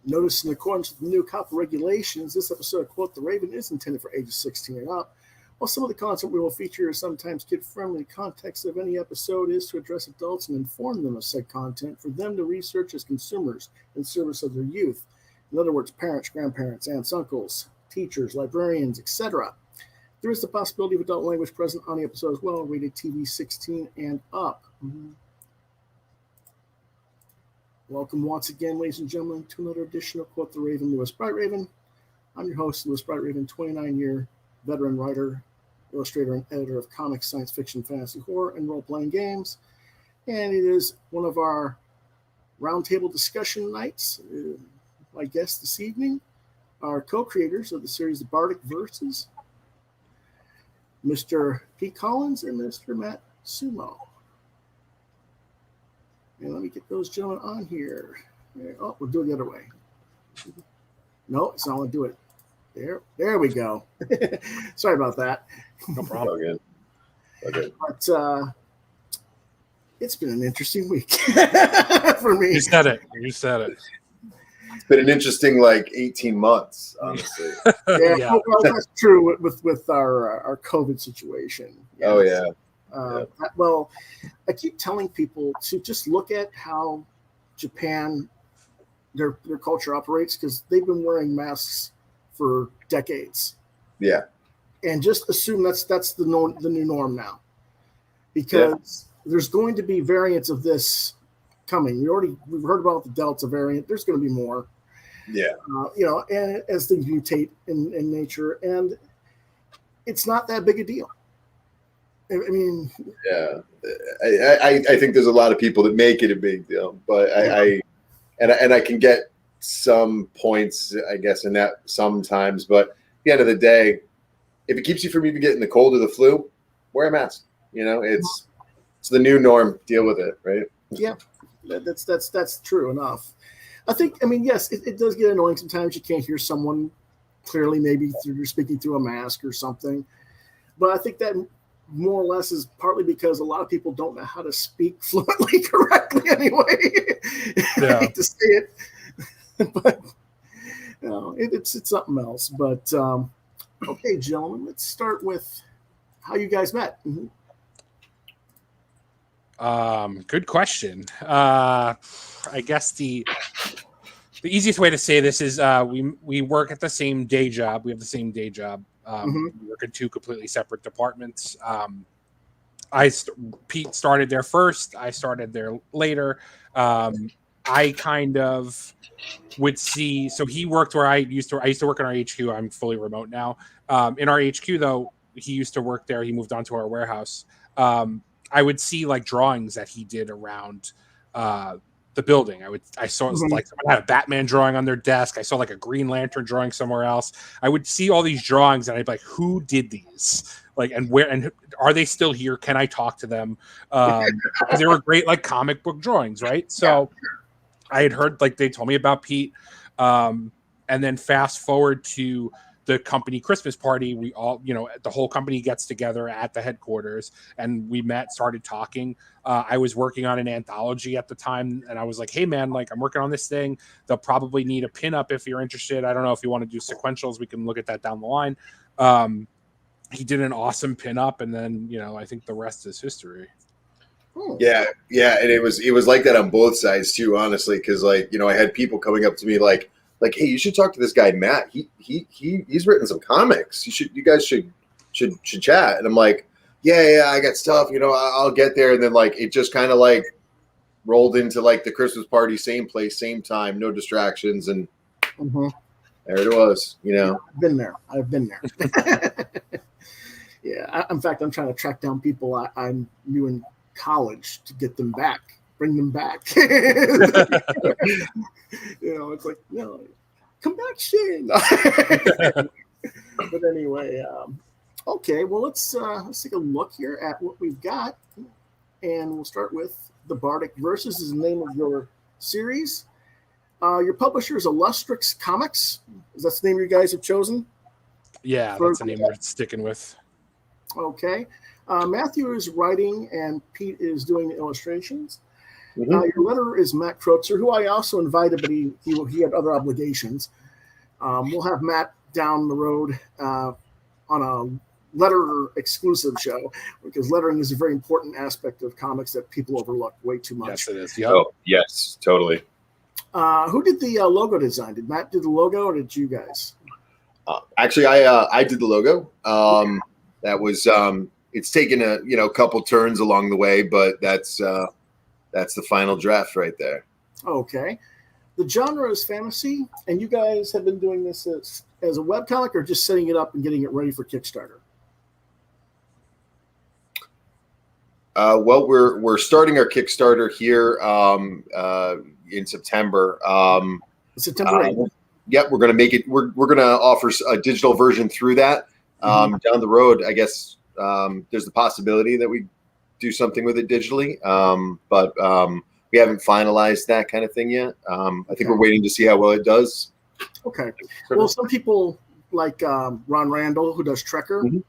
Notice, in accordance with the new copy regulations, this episode of Quoth the Raven is intended for ages 16 and up. While some of the content we will feature is sometimes kid-friendly, the context of any episode is to address adults and inform them of said content for them to research as consumers in service of their youth. In other words, parents, grandparents, aunts, uncles, teachers, librarians, etc. There is the possibility of adult language present on the episode as well, rated TV 16 and up. Welcome once again, ladies and gentlemen, to another edition of Quoth the Raven, Louis Bright Raven. I'm your host, Louis Bright Raven, 29-year veteran writer, illustrator, and editor of comics, science fiction, fantasy, horror, and role-playing games. And it is one of our roundtable discussion nights. My guests this evening are co-creators of the series The BARDIC VERSES, Mr. Pete Collins and Mr. Matt Summo. And let me get those gentlemen on here. Oh, we'll do it the other way. No, it's not going to do it. There we go. Sorry about that. No problem. Again. Okay. But it's been an interesting week for me. You said it. It's been an interesting 18 months, honestly. Yeah. Well, that's true with our COVID situation. Yes. Oh yeah. Well, I keep telling people to just look at how Japan, their culture operates, because they've been wearing masks for decades. Yeah. And just assume that's the new norm now, because there's going to be variants of this coming. We've heard about the Delta variant. There's going to be more. Yeah. And as things mutate in nature, and it's not that big a deal. I mean, yeah, I think there's a lot of people that make it a big deal, but I can get some points, I guess, in that sometimes. But at the end of the day, if it keeps you from even getting the cold or the flu, wear a mask. It's the new norm. Deal with it, right? Yeah, that's true enough. I think. I mean, yes, it does get annoying sometimes. You can't hear someone clearly, maybe you're speaking through a mask or something. But I think that more or less is partly because a lot of people don't know how to speak fluently correctly anyway. I hate to say it, but it's something else. But okay, gentlemen, let's start with how you guys met. Good question. I guess the easiest way to say this is we work at the same day job. We have the same day job. We work in two completely separate departments. Pete started there first. I started there later. I kind of would see. So he worked where I used to work in our HQ. I'm fully remote now. In our HQ, though, he used to work there. He moved on to our warehouse. I would see drawings that he did around the building. I saw someone had a Batman drawing on their desk. I saw a Green Lantern drawing somewhere else. I would see all these drawings and I'd be like, who did these? And where, and are they still here? Can I talk to them? Because they were great, comic book drawings. Right. So I had heard, they told me about Pete. And then fast forward to the company Christmas party, we all, the whole company gets together at the headquarters and we met, started talking. I was working on an anthology at the time and I was like, hey man, I'm working on this thing. They'll probably need a pinup if you're interested. I don't know if you want to do sequentials. We can look at that down the line. He did an awesome pinup and then, I think the rest is history. Yeah. And it was like that on both sides too, honestly. Cause I had people coming up to me like, hey, you should talk to this guy, Matt. He's written some comics. You guys should chat. And I'm like, yeah, I got stuff, I'll get there. And then it just kind of rolled into the Christmas party, same place, same time, no distractions. And there it was, I've been there. Yeah. In fact, I'm trying to track down people I knew in college to get them back. Bring them back. It's no, come back, Shane. But anyway, okay. Well, let's take a look here at what we've got, and we'll start with the BARDIC VERSES is the name of your series. Your publisher is Illustrix Comics. Is that the name you guys have chosen? Yeah, that's the name we're sticking with. Okay. Matthew is writing, and Pete is doing the illustrations. Your letterer is Matt Kreutzer, who I also invited, but he had other obligations. We'll have Matt down the road on a letterer exclusive show, because lettering is a very important aspect of comics that people overlook way too much. Yes, it is. Yep. Oh, yes, totally. Who did the logo design? Did Matt do the logo, or did you guys? Actually, I did the logo. That was it's taken a couple turns along the way, but that's the final draft right there. Okay. The genre is fantasy, and you guys have been doing this as a webcomic, or just setting it up and getting it ready for Kickstarter? Well, we're starting our Kickstarter here in September. September 8th. Yep, we're gonna make it. We're gonna offer a digital version through that. Down the road, I guess there's the possibility that we do something with it digitally, but we haven't finalized that kind of thing yet. I think we're waiting to see how well it does. Okay. Well, some people like Ron Randall, who does Trekker,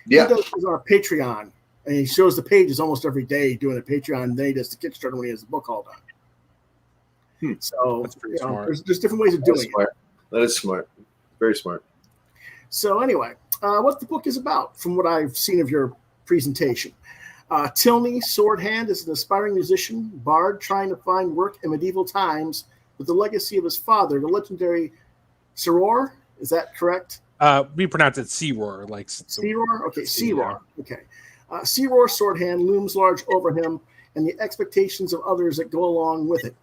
he does our Patreon, and he shows the pages almost every day doing a Patreon, and then he does the Kickstarter when he has the book all done. So That's pretty smart. There's different ways of doing it. That is smart. Very smart. So anyway, what the book is about, from what I've seen of your presentation. Tilney Swordhand is an aspiring musician, bard, trying to find work in medieval times with the legacy of his father, the legendary Siror. Is that correct? We pronounce it Siror, like Siror. Okay, Siror. Okay, Siror Swordhand looms large over him, and the expectations of others that go along with it.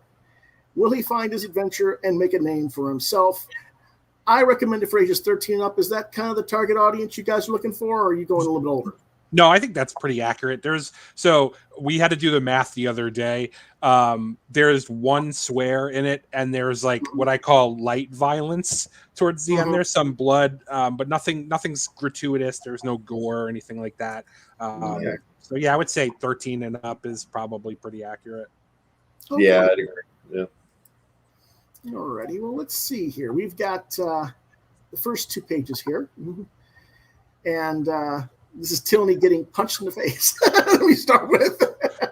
Will he find his adventure and make a name for himself? I recommend it for ages 13 and up. Is that kind of the target audience you guys are looking for, or are you going a little bit older? No, I think that's pretty accurate. So we had to do the math the other day. There's one swear in it, and there's like what I call light violence towards the end. There's some blood, but nothing's gratuitous. There's no gore or anything like that. So yeah, I would say 13 and up is probably pretty accurate. Okay. Yeah, I'd agree. Yeah. Alrighty. Well, let's see here. We've got the first 2 pages here, and this is Tilney getting punched in the face. Let me start with.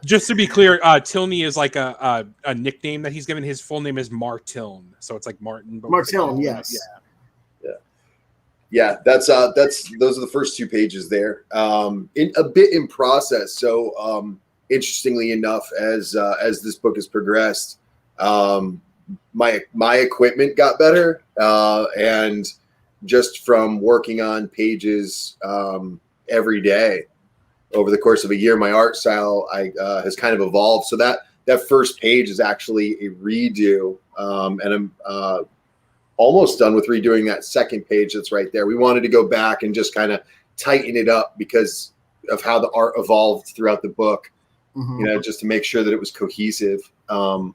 Just to be clear, Tilney is like a nickname that he's given. His full name is Martiln, so it's like Martin. But Martiln, yes. Yeah. That's those are the first 2 pages there. A bit in process. So interestingly enough, as this book has progressed, my equipment got better, and just from working on pages every day over the course of a year, my art style has kind of evolved. So that first page is actually a redo, and I'm almost done with redoing that second page that's right there. We wanted to go back and just kind of tighten it up because of how the art evolved throughout the book, just to make sure that it was cohesive. But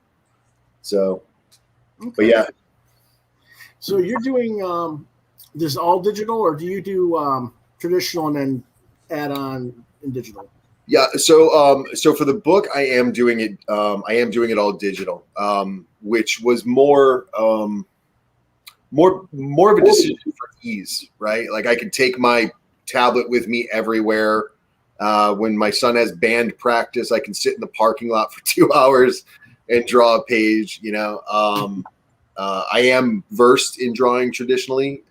yeah. So you're doing this all digital, or do you do traditional and then add on in digital? Yeah. So for the book, I am doing it all digital, which was more of a decision for ease, right? Like I could take my tablet with me everywhere. When my son has band practice, I can sit in the parking lot for 2 hours and draw a page. I am versed in drawing traditionally.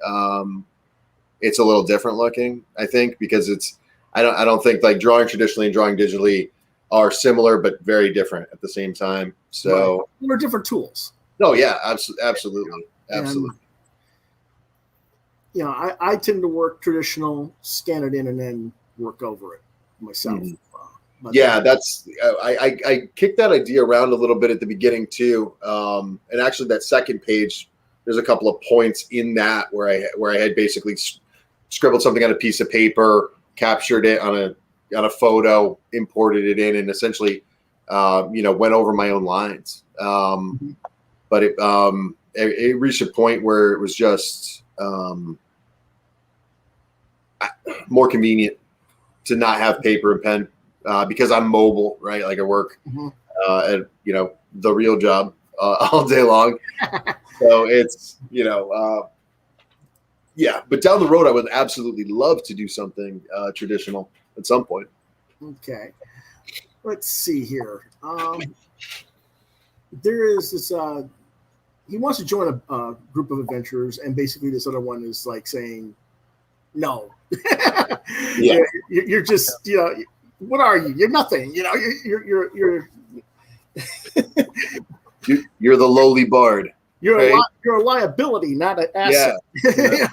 It's a little different looking, I think, because I don't think like drawing traditionally and drawing digitally are similar, but very different at the same time. So right. They're different tools. No, yeah, absolutely. And, I tend to work traditional, scan it in, and then work over it myself. Yeah, that's I kicked that idea around a little bit at the beginning too, and actually that second page, there's a couple of points in that where I had basically scribbled something on a piece of paper, captured it on a photo, imported it in, and essentially, went over my own lines. But it reached a point where it was just more convenient to not have paper and pen. Because I'm mobile, right? Like I work at the real job all day long, so it's But down the road, I would absolutely love to do something traditional at some point. Okay, let's see here. there is this. He wants to join a group of adventurers, and basically this other one is like saying, "No, Yeah. you're just what are you? You're nothing. You're You're the lowly bard. you're a liability, not an asset." Yeah.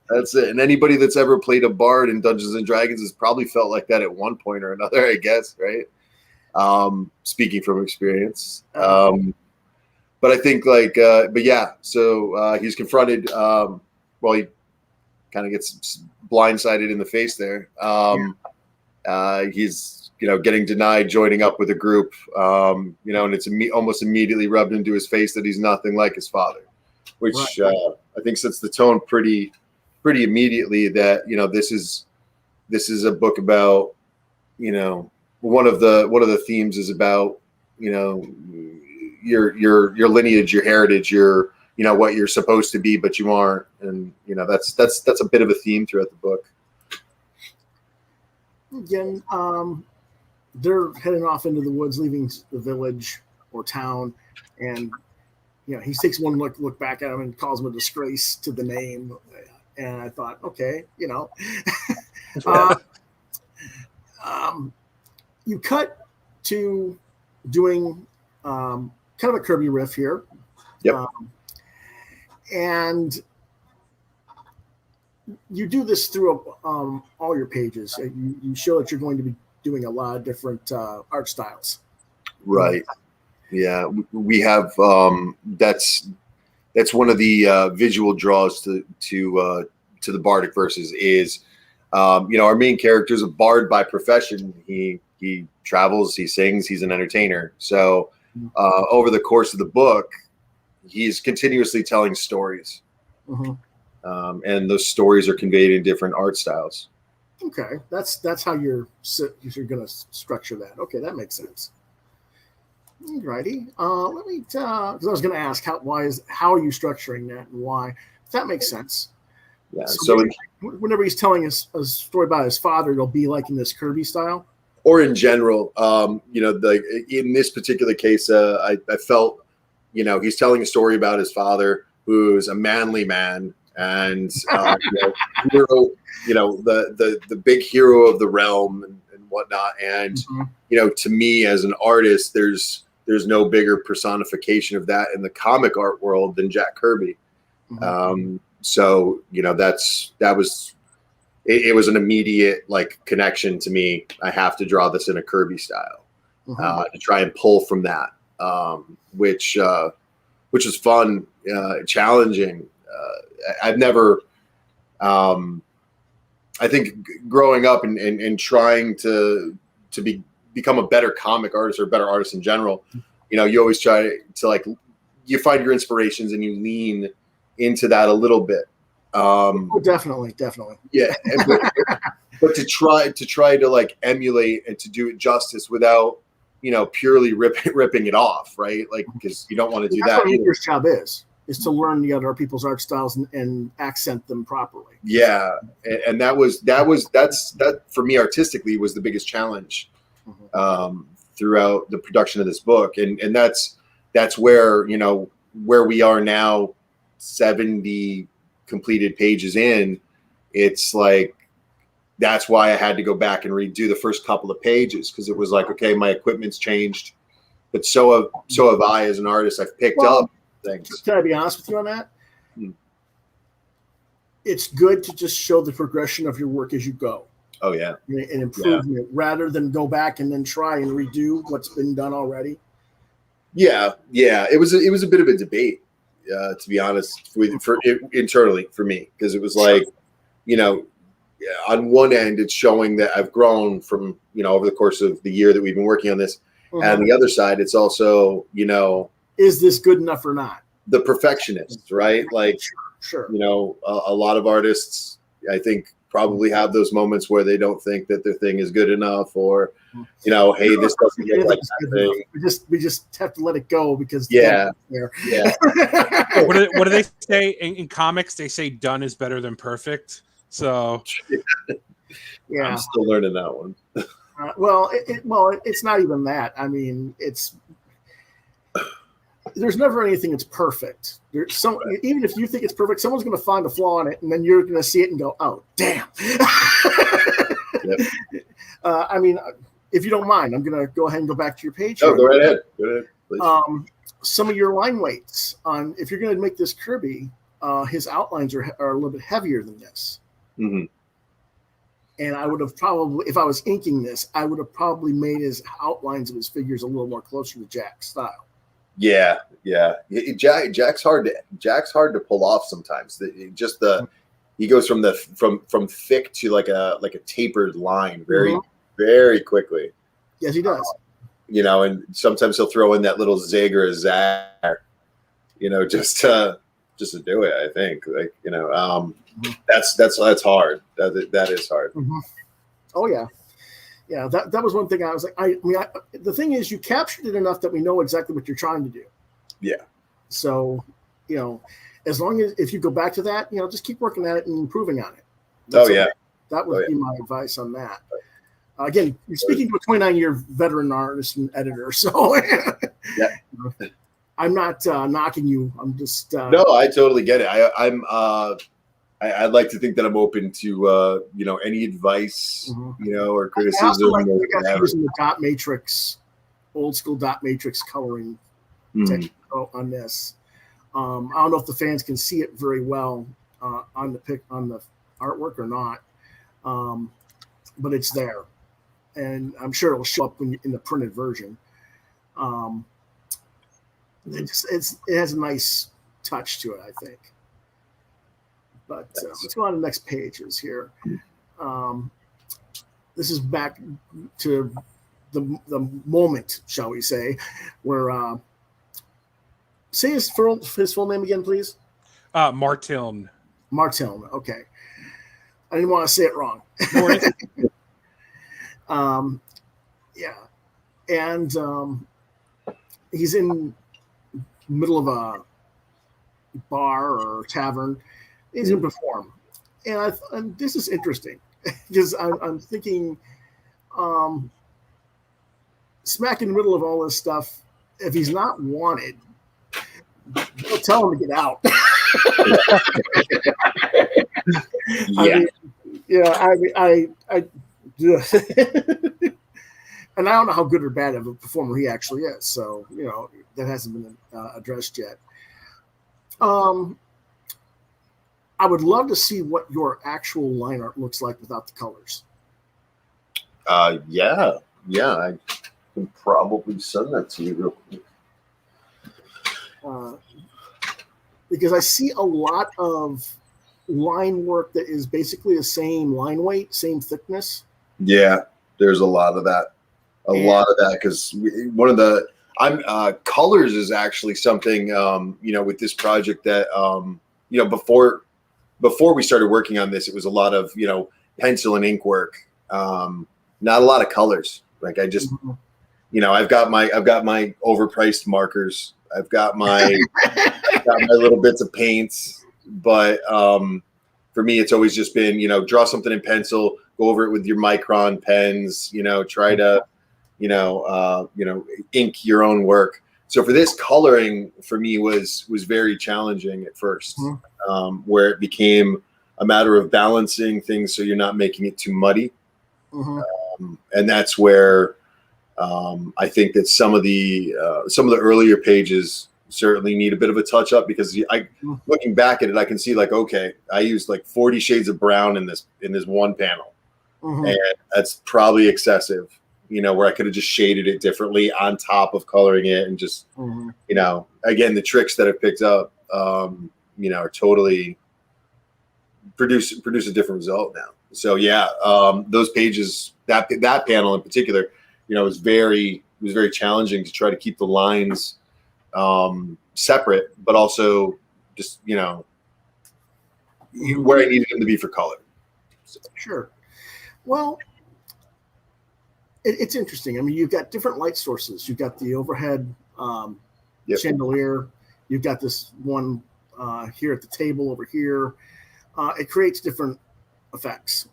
That's it. And anybody that's ever played a bard in Dungeons and Dragons has probably felt like that at one point or another, I guess, right? Speaking from experience. But I think so he's confronted, he kind of gets blindsided in the face there. He's, getting denied joining up with a group, and it's almost immediately rubbed into his face that he's nothing like his father, which I think sets the tone pretty immediately that, this is a book about, one of the themes is about, your lineage, your heritage, your what you're supposed to be but you aren't, and that's a bit of a theme throughout the book. Again, they're heading off into the woods, leaving the village or town, and he takes one look back at him and calls him a disgrace to the name. And I thought, okay, you cut to doing kind of a Kirby riff here. Yep. And you do this through all your pages. You show that you're going to be doing a lot of different art styles. Right. Yeah. We have that's one of the visual draws to the BARDIC Verses is, our main character is a bard by profession. He travels, he sings, he's an entertainer. So over the course of the book, he's continuously telling stories. Mm-hmm. And those stories are conveyed in different art styles. Okay, that's how you're going to structure that. Okay, that makes sense. Alrighty. Let me. Because I was going to ask how are you structuring that and why? That makes sense. Yeah. So whenever he's telling a story about his father, it'll be like in this Kirby style. Or in general, in this particular case, I felt, he's telling a story about his father, who's a manly man, and hero, the big hero of the realm and whatnot. And to me as an artist, there's no bigger personification of that in the comic art world than Jack Kirby. So it was an immediate connection to me. I have to draw this in a Kirby style to try and pull from that, which was fun, challenging. I've never, I think growing up and trying to become a better comic artist or a better artist in general, you always try to you find your inspirations and you lean into that a little bit. Definitely. Yeah. But to try to emulate and to do it justice without, purely ripping it off. Right. Because you don't want to do that. That's what your job is to learn the other people's art styles and accent them properly. Yeah. And that's for me artistically was the biggest challenge throughout the production of this book. And that's where, where we are now, 70 completed pages in, it's that's why I had to go back and redo the first couple of pages, because it was okay, my equipment's changed, but so have I as an artist. I've picked up things. Can I be honest with you on that? It's good to just show the progression of your work as you go. Oh yeah, an improvement rather than go back and then try and redo what's been done already. Yeah. It was a bit of a debate. To be honest, internally for me, because it was on one end, it's showing that I've grown from, over the course of the year that we've been working on this. And the other side, it's also, is this good enough or not? The perfectionist, right? Sure. A lot of artists, I think, probably have those moments where they don't think that their thing is good enough, or hey, this doesn't look like that thing. We just have to let it go because yeah. What do they say in comics? They say done is better than perfect. So yeah, I'm still learning that one. Well, it's not even that. I mean, there's never anything that's perfect. There's some, even if you think it's perfect, someone's going to find a flaw in it, and then you're going to see it and go, "Oh, damn!" Yep. I mean, if you don't mind, I'm going to go ahead and go back to your page. Oh, go right ahead. Go ahead, please. Some of your line weights on, if you're going to make this Kirby, his outlines are a little bit heavier than this. Mm-hmm. And I would have probably, if I was inking this, I would have probably made his outlines of his figures a little more closer to Jack's style. Yeah. Jack's hard to pull off sometimes. He goes from thick to like a tapered line very quickly. Yes, he does. And sometimes he'll throw in that little zig or a zag, just to do it. I think, that's hard. That is hard. Mm-hmm. Oh yeah. That was one thing I was like, the thing is, you captured it enough that we know exactly what you're trying to do. Yeah. So, as long as if you go back to that, just keep working at it and improving on it. That would be my advice on that. Again, you're speaking to a 29-year veteran artist and editor, so yeah. I'm not knocking you. I'm just no, I totally get it. I'd like to think that I'm open to any advice, or criticism. I also like you guys using the dot matrix, old school dot matrix coloring technique on this. I don't know if the fans can see it very well on the artwork or not, but it's there. And I'm sure it'll show up in the printed version. It has a nice touch to it, I think. But let's go on to the next pages here. This is back to the moment, shall we say, where say his full name again, please. Martiln. Martiln. Okay, I didn't want to say it wrong. And he's in middle of a bar or tavern. He's going to perform, and this is interesting because I'm thinking, smack in the middle of all this stuff. If he's not wanted, they'll tell him to get out. And I don't know how good or bad of a performer he actually is. So, that hasn't been addressed yet. I would love to see what your actual line art looks like without the colors. Yeah. I can probably send that to you real quick. Because I see a lot of line work that is basically the same line weight, same thickness. Yeah, there's a lot of that. Because one of the colors is actually something with this project that before we started working on this, it was a lot of pencil and ink work, not a lot of colors. Like I just I've got my overpriced markers, I've got my little bits of paints, but for me it's always just been draw something in pencil, go over it with your micron pens, try to ink your own work. So for this, coloring for me was very challenging at first, where it became a matter of balancing things so you're not making it too muddy. And that's where I think that some of the earlier pages certainly need a bit of a touch up, because looking back at it, I can see okay, I used 40 shades of brown in this one panel, and that's probably excessive. Where I could have just shaded it differently on top of coloring it, and just, again, the tricks that I've picked up, are totally produce a different result now. So yeah, those pages, that panel in particular, was very challenging to try to keep the lines separate, but also just, where I needed them to be for color. So. Sure. Well, it's interesting. I mean, you've got different light sources. You've got the overhead chandelier. You've got this one here at the table over here. It creates different effects,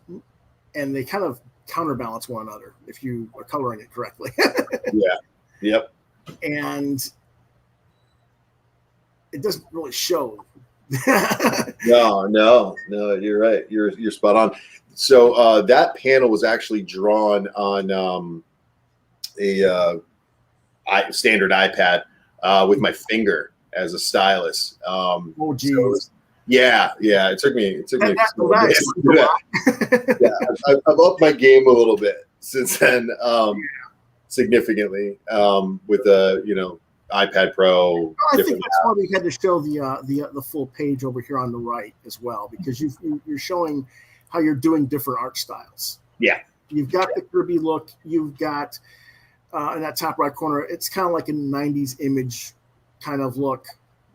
and they kind of counterbalance one another if you are coloring it correctly. Yeah. Yep. And it doesn't really show. No, you're right. You're spot on. So that panel was actually drawn on a standard iPad with my finger as a stylus. Oh, geez. Yeah. It took me. That Yeah, I've upped my game a little bit since then, significantly, with the iPad Pro. I think that's why we had to show the full page over here on the right as well, because you're showing how you're doing different art styles. Yeah. You've got the Kirby look. You've got in that top right corner, it's kind of like a 90s image kind of look.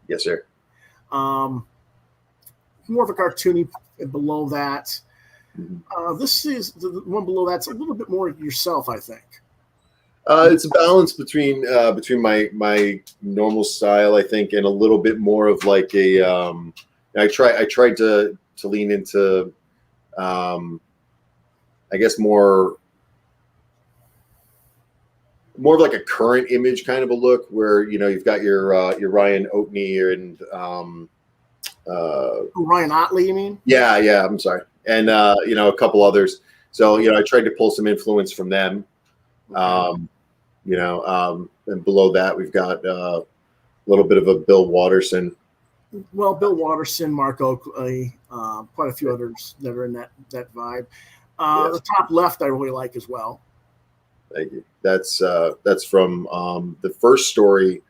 Yes, sir. More of a cartoony below that. This is the one below that's a little bit more yourself, I think. It's a balance between my normal style, I think, and a little bit more of like a. I tried to lean into, I guess more of like a current image kind of a look, where you've got your Ryan Oatney and Ryan Otley, you mean? Yeah. I'm sorry, and a couple others. So I tried to pull some influence from them. And below that we've got a little bit of a Bill Watterson. Well, Bill Watterson, Mark Oakley, quite a few others that are in that vibe. Yes. The top left I really like as well. Thank you. That's from the first story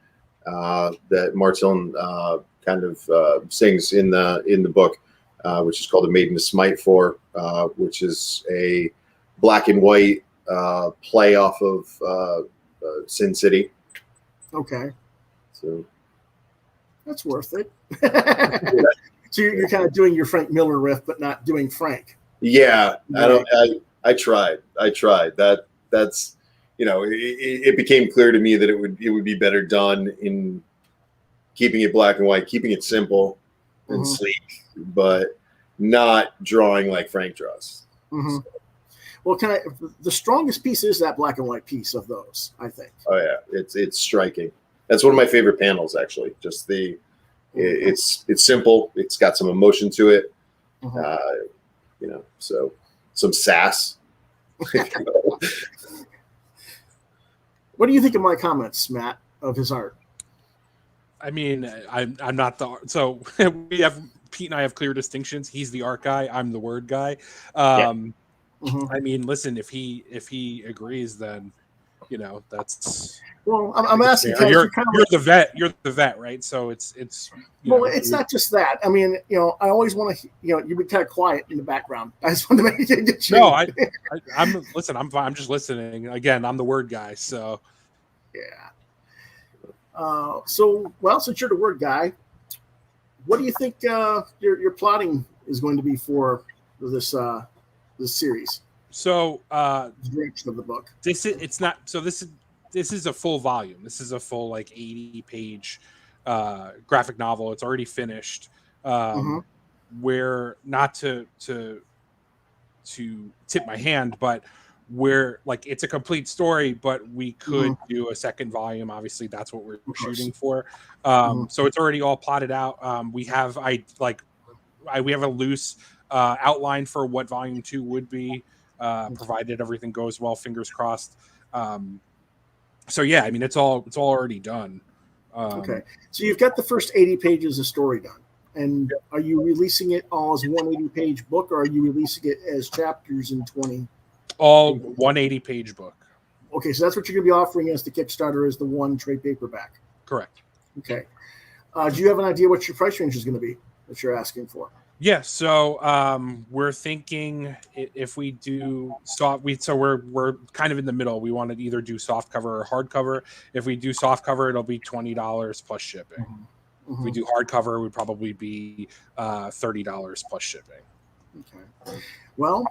that Martin kind of sings in the book, which is called "A Maiden to Smite For," which is a black and white play off of Sin City. Okay, so that's worth it. So you're kind of doing your Frank Miller riff, but not doing Frank. Yeah, I tried. That's it became clear to me that it would be better done in keeping it black and white, keeping it simple and sleek, but not drawing like Frank draws. Mm-hmm. So. Well, the strongest piece is that black and white piece of those, I think. Oh yeah, it's striking. That's one of my favorite panels, actually. Just it's simple. It's got some emotion to it. So some sass. What do you think of my comments, Matt, of his art? I mean, I'm not the so Pete and I have clear distinctions. He's the art guy. I'm the word guy. I mean, listen, if he agrees, then that's. Well, I'm asking. You're the vet. You're the vet, right? So it's. It's not just that. I mean, I always want to. You be kind of quiet in the background. I just want to make it. No, I'm listen. I'm fine. I'm just listening. Again, I'm the word guy. So. Yeah. Since you're the word guy, what do you think your plotting is going to be for this series? So the direction of the book. This is a full volume. This is a full 80-page graphic novel. It's already finished. Where not to tip my hand, but where it's a complete story, but we could do a second volume. Obviously, that's what we're shooting for. So it's already all plotted out. We have we have a loose outline for what volume 2 would be, provided everything goes well. Fingers crossed. So yeah, I mean it's all already done. Okay, so you've got the first 80 pages of story done, and are you releasing it all as 180-page book, or are you releasing it as chapters in 20? All 180-page book. Okay, so that's what you're going to be offering as the Kickstarter as the one trade paperback. Correct. Okay. Do you have an idea what your price range is going to be that you're asking for? Yeah, so we're thinking if we do we're kind of in the middle. We want to either do soft cover or hardcover. If we do soft cover, it'll be $20 plus shipping. If we do hardcover, it would probably be $30 plus shipping. Okay. Well,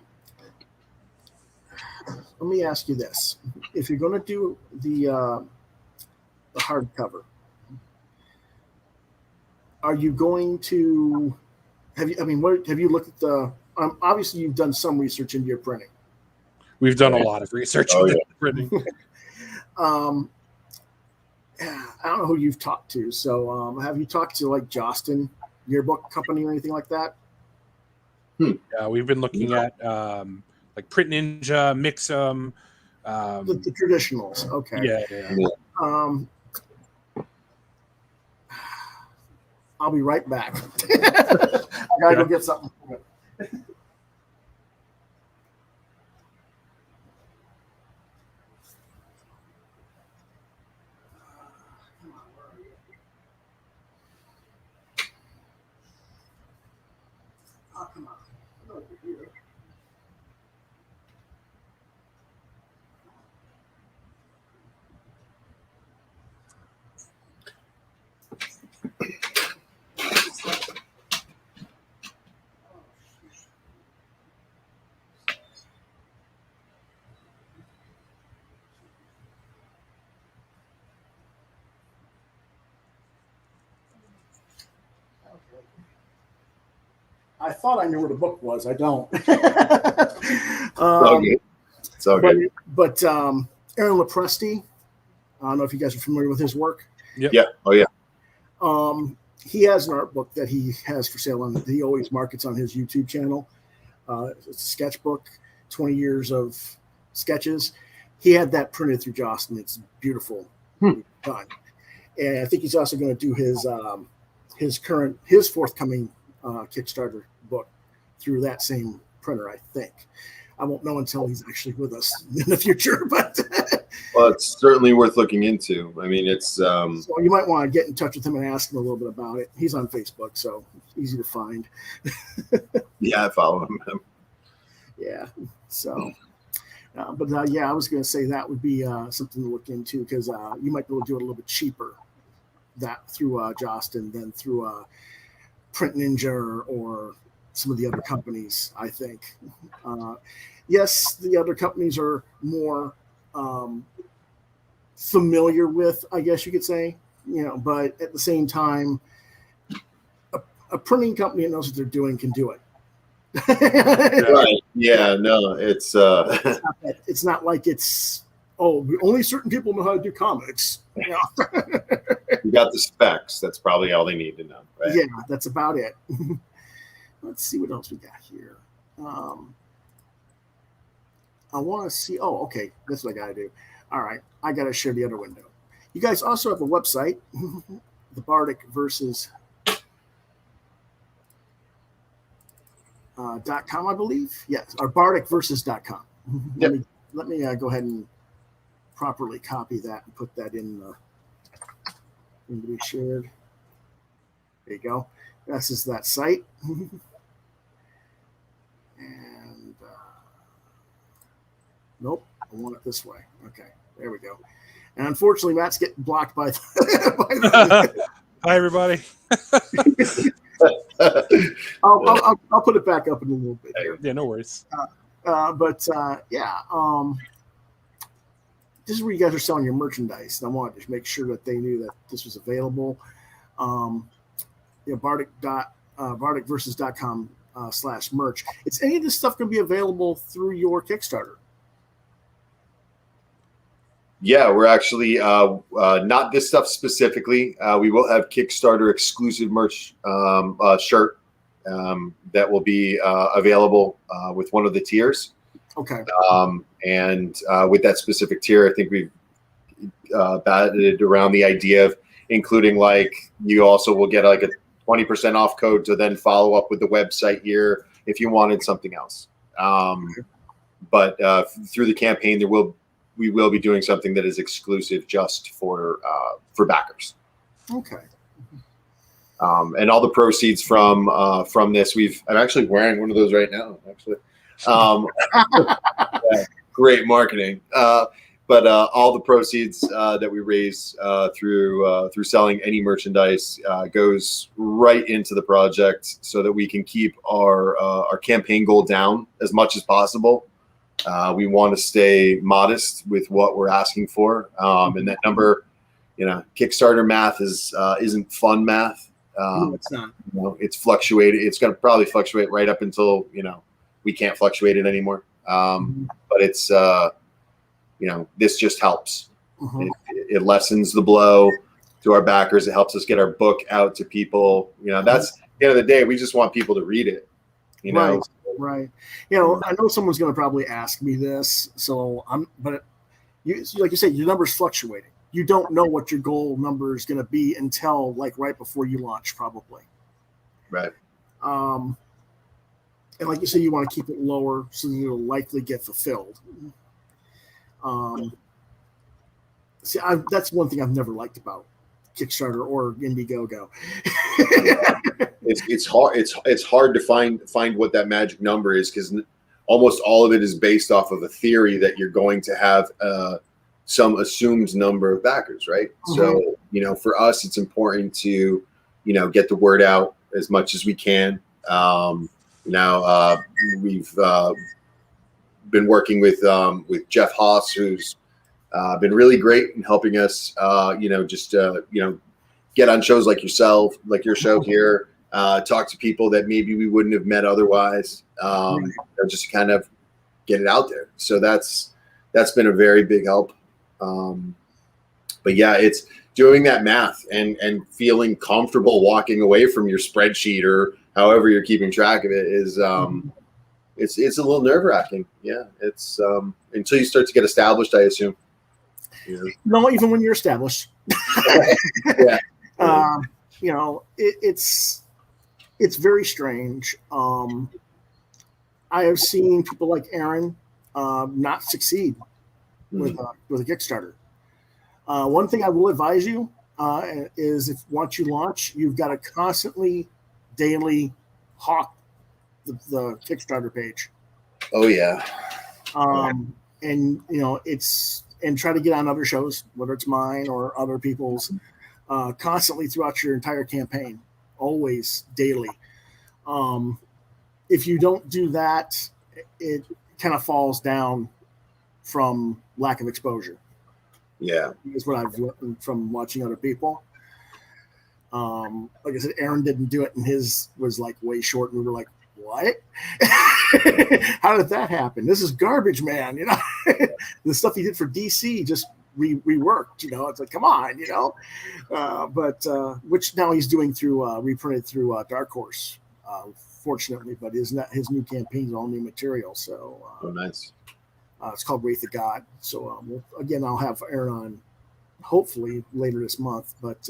let me ask you this: if you're going to do the hardcover, are you going to have you looked at the? Obviously, you've done some research into your printing. We've done a lot of research into printing. I don't know who you've talked to. So have you talked to like Jostin Yearbook Company or anything like that? We've been looking at like Print Ninja, Mixum. The traditionals. Okay. Yeah. I'll be right back. I gotta go get something. Oh, come on. Over here. I thought I knew where the book was. I don't. It's all good. But Aaron Lopresti, I don't know if you guys are familiar with his work. Yep. Yeah. Oh, yeah. He has an art book that he has for sale and he always markets on his YouTube channel. It's a sketchbook, 20 years of sketches. He had that printed through Jostin. It's beautiful. Done. And I think he's also going to do his forthcoming Kickstarter book through that same printer, I think. I won't know until he's actually with us in the future, but well, it's certainly worth looking into. I mean, it's so you might want to get in touch with him and ask him a little bit about it. He's on Facebook, so easy to find. yeah, I follow him. Yeah, so but yeah, I was going to say that would be something to look into because you might be able to do it a little bit cheaper that through Jostin than through Print Ninja or some of the other companies, I think. Yes, the other companies are more familiar with, I guess you could say, but at the same time, a printing company that knows what they're doing can do it. Right. Yeah, no, it's it's not like it's only certain people know how to do comics. You got the specs. That's probably all they need to know. Right? Yeah, that's about it. Let's see what else we got here. I want to see. Oh, okay. That's what I got to do. All right. I got to share the other window. You guys also have a website, the BARDIC Verses .com, I believe. Yes, or BARDICverses.com. Yep. Let me go ahead and properly copy that and put that in to be shared. There you go. This is that site. And nope, I want it this way. Okay, there we go. And unfortunately, Matt's getting blocked by Hi, everybody. I'll put it back up in a little bit here. Yeah, no worries. This is where you guys are selling your merchandise. And I wanted to make sure that they knew that this was available. BARDICverses.com /merch. Is any of this stuff going to be available through your Kickstarter? Yeah, we're actually not this stuff specifically. We will have Kickstarter exclusive merch shirt that will be available with one of the tiers. Okay. And with that specific tier, I think we've batted around the idea of including you also will get a 20% off code to then follow up with the website here if you wanted something else. But through the campaign, we will be doing something that is exclusive just for backers. Okay. And all the proceeds from this, I'm actually wearing one of those right now. Actually, yeah, great marketing. But all the proceeds that we raise through selling any merchandise goes right into the project, so that we can keep our campaign goal down as much as possible. We want to stay modest with what we're asking for, and that number, Kickstarter math isn't fun math. No, it's not. It's fluctuated. It's going to probably fluctuate right up until we can't fluctuate it anymore. But it's this just helps. It lessens the blow to our backers. It helps us get our book out to people. That's at the end of the day. We just want people to read it. Right. I know someone's going to probably ask me this, but like you said, your number's fluctuating. You don't know what your goal number is going to be until like right before you launch, probably. Right. And like you said, you want to keep it lower so that it'll likely get fulfilled. That's one thing I've never liked about Kickstarter or Indiegogo. It's hard. It's hard to find what that magic number is, because almost all of it is based off of a theory that you're going to have some assumed number of backers, right? So for us, it's important to get the word out as much as we can. We've been working with Jeff Haas, who's been really great in helping us, get on shows like yourself, like your show here, talk to people that maybe we wouldn't have met otherwise, just to kind of get it out there. So that's been a very big help. But yeah, it's doing that math and feeling comfortable walking away from your spreadsheet or however you're keeping track of it is, it's a little nerve wracking. Yeah. It's, until you start to get established, I assume. No, even when you're established. Yeah. It's very strange. I have seen people like Aaron not succeed with a Kickstarter. One thing I will advise you is if once you launch, you've got to constantly, daily hawk the Kickstarter page. Oh yeah. And try to get on other shows, whether it's mine or other people's, constantly throughout your entire campaign, always daily. If you don't do that, it kind of falls down from lack of exposure. Yeah. Is what I've learned from watching other people. Like I said, Aaron didn't do it, and his was like way short, and we were like, what? How did that happen? This is garbage, man. The stuff he did for DC just reworked. It's like, come on, but which now he's doing through reprinted through Dark Horse, fortunately. But his new campaign is all new material. So nice. It's called Wraith of God. So I'll have Aaron on hopefully later this month. But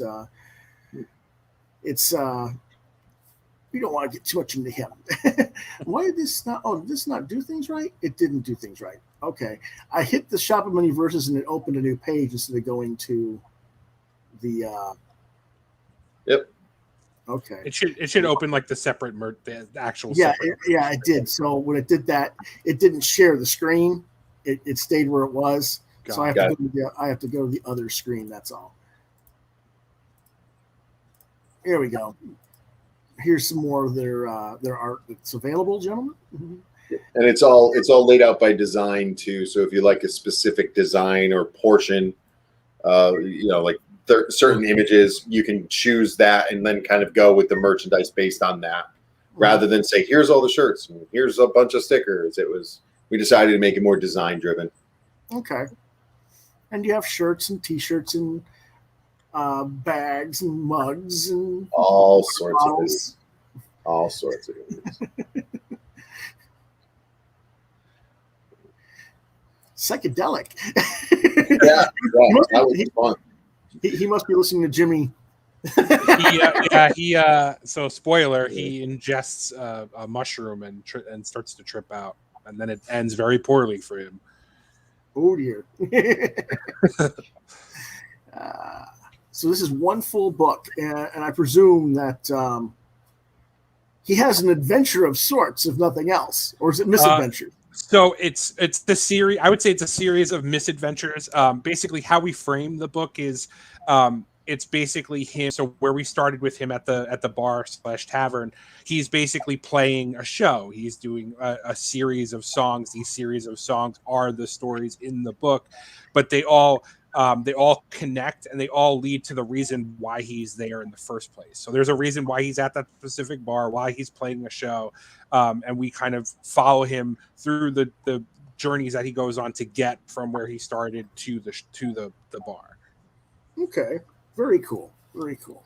it's we don't want to get too much into him. Why did this not? Oh, did this not do things right? It didn't do things right. Okay, I hit the Shop of Many Verses and it opened a new page instead of going to the. Yep. Okay. It should open like the separate the actual. Yeah, it did. So when it did that, it didn't share the screen. It stayed where it was. So I have to go to the other screen. That's all. Here we go. Here's some more of their art that's available, gentlemen. And it's all laid out by design too. So if you like a specific design or portion, like certain images, you can choose that and then kind of go with the merchandise based on that, rather than say, here's all the shirts and here's a bunch of stickers. We decided to make it more design driven. Okay. And you have shirts and T-shirts and bags and mugs and all sorts of things. All sorts of things. Psychedelic. Yeah, that was fun. He must be listening to Jimmy. So spoiler, he ingests a mushroom and starts to trip out, and then it ends very poorly for him. Oh dear. So this is one full book, and I presume that he has an adventure of sorts, if nothing else, or is it misadventures? So it's the series. I would say it's a series of misadventures. Basically, how we frame the book is it's basically him. So where we started with him at the bar/tavern, he's basically playing a show. He's doing a series of songs. These series of songs are the stories in the book, but they all connect and they all lead to the reason why he's there in the first place. So there's a reason why he's at that specific bar, why he's playing a show, and we kind of follow him through the journeys that he goes on to get from where he started to the bar. Okay, very cool, very cool.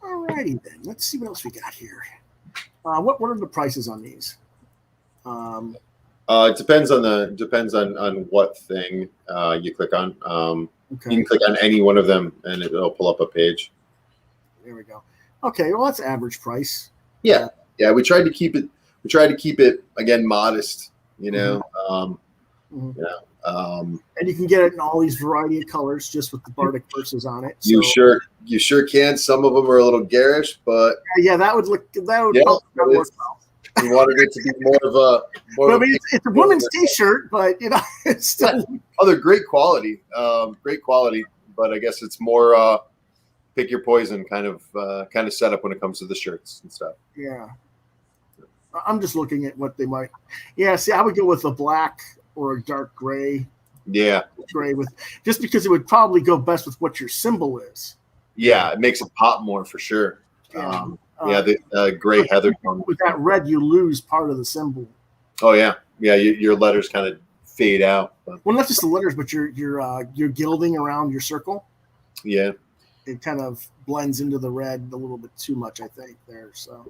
All righty then, let's see what else we got here. What are the prices on these? It depends on what thing you click on. Okay. You can click on any one of them, and it'll pull up a page. There we go. Okay, well that's average price. Yeah. We tried to keep it. We tried to keep it again modest. You know. And you can get it in all these variety of colors, just with the BARDIC verses on it. So. You sure can. Some of them are a little garish, but that would probably work well. We wanted it to be more of a. It's a woman's T-shirt, but it's still. They're great quality. But I guess it's more pick your poison kind of setup when it comes to the shirts and stuff. Yeah, I'm just looking at what they might. Yeah, see, I would go with a black or a dark gray. Yeah, gray just because it would probably go best with what your symbol is. Yeah, it makes it pop more for sure. The gray heather tone. With that red, you lose part of the symbol. Oh yeah. Your letters kind of fade out. Well, not just the letters, but your gilding around your circle. Yeah, it kind of blends into the red a little bit too much, I think. There, so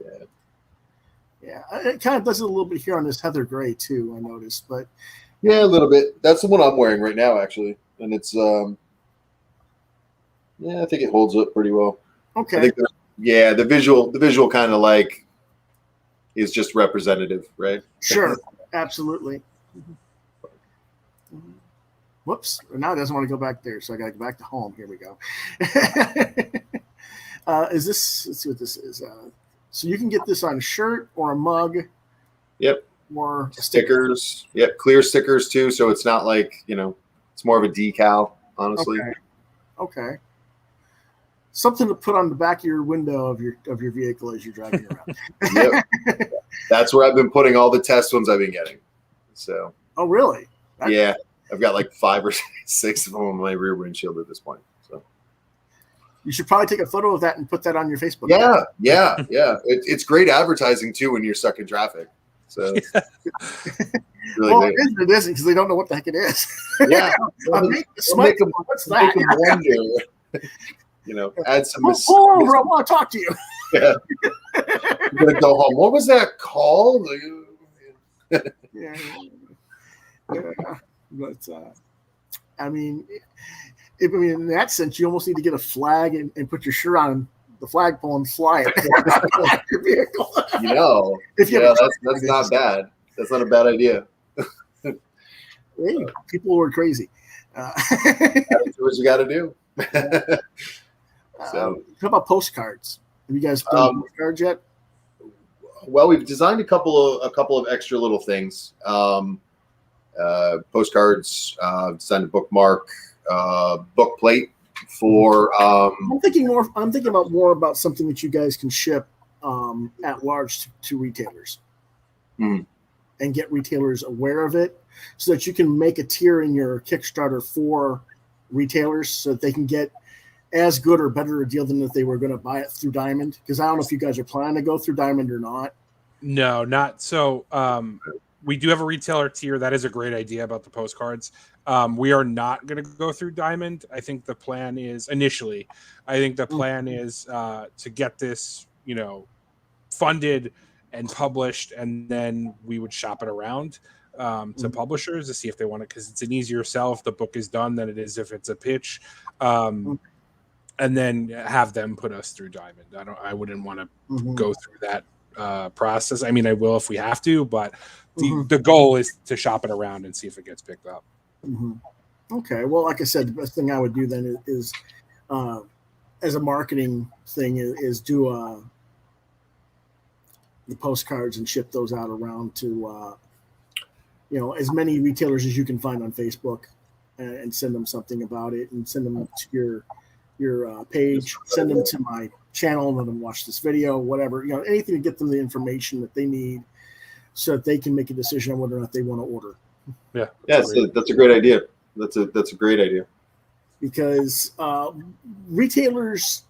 yeah, it kind of does it a little bit here on this heather gray too. I noticed, but yeah, a little bit. That's the one I'm wearing right now, actually, and it's I think it holds up pretty well. Okay. I think the visual kind of like is just representative, right? Sure, absolutely. Whoops! Now it doesn't want to go back there, so I got to go back to home. Here we go. Is this? Let's see what this is. So you can get this on a shirt or a mug. Yep. Or stickers. Yep, clear stickers too. So it's not like it's more of a decal, honestly. Okay. Something to put on the back of your window of your vehicle as you're driving around. Yep. That's where I've been putting all the test ones I've been getting. So. Oh, really? Yeah, I've got like 5 or 6 of them on my rear windshield at this point. So. You should probably take a photo of that and put that on your Facebook. Yeah. It's great advertising too when you're stuck in traffic. So. Really well, it isn't because they don't know what the heck it is. Yeah. Make them, what's that? Make them wonder. Add some. Pull over! I want to talk to you. Yeah. You're gonna go home. What was that called? Yeah. But I mean, in that sense, you almost need to get a flag and put your shirt on the flagpole and fly it your vehicle. That's not bad. That's not a bad idea. Hey, people were crazy. That's what you got to do. So, how about postcards? Have you guys done postcards yet? Well, we've designed a couple of extra little things. Postcards, designed a bookmark, book plate for. I'm thinking more about something that you guys can ship at large to retailers, and get retailers aware of it, so that you can make a tier in your Kickstarter for retailers, so that they can get as good or better a deal than if they were going to buy it through Diamond. Because I don't know if you guys are planning to go through Diamond or not. No, not so. We do have a retailer tier. That is a great idea about the postcards. We are not going to go through Diamond. I think the plan is initially. I think the plan is to get this, funded and published, and then we would shop it around to publishers to see if they want it, because it's an easier sell if the book is done than it is if it's a pitch. And then have them put us through Diamond. I wouldn't want to go through that process. I mean, I will if we have to, but the goal is to shop it around and see if it gets picked up. Okay. Well, like I said, the best thing I would do then is as a marketing thing, is do the postcards and ship those out around to as many retailers as you can find on Facebook, and send them something about it, and send them to your page, send them to my channel and let them watch this video, whatever, anything to get them the information that they need so that they can make a decision on whether or not they want to order. Yeah. That's a great idea. That's a great idea. Because retailers,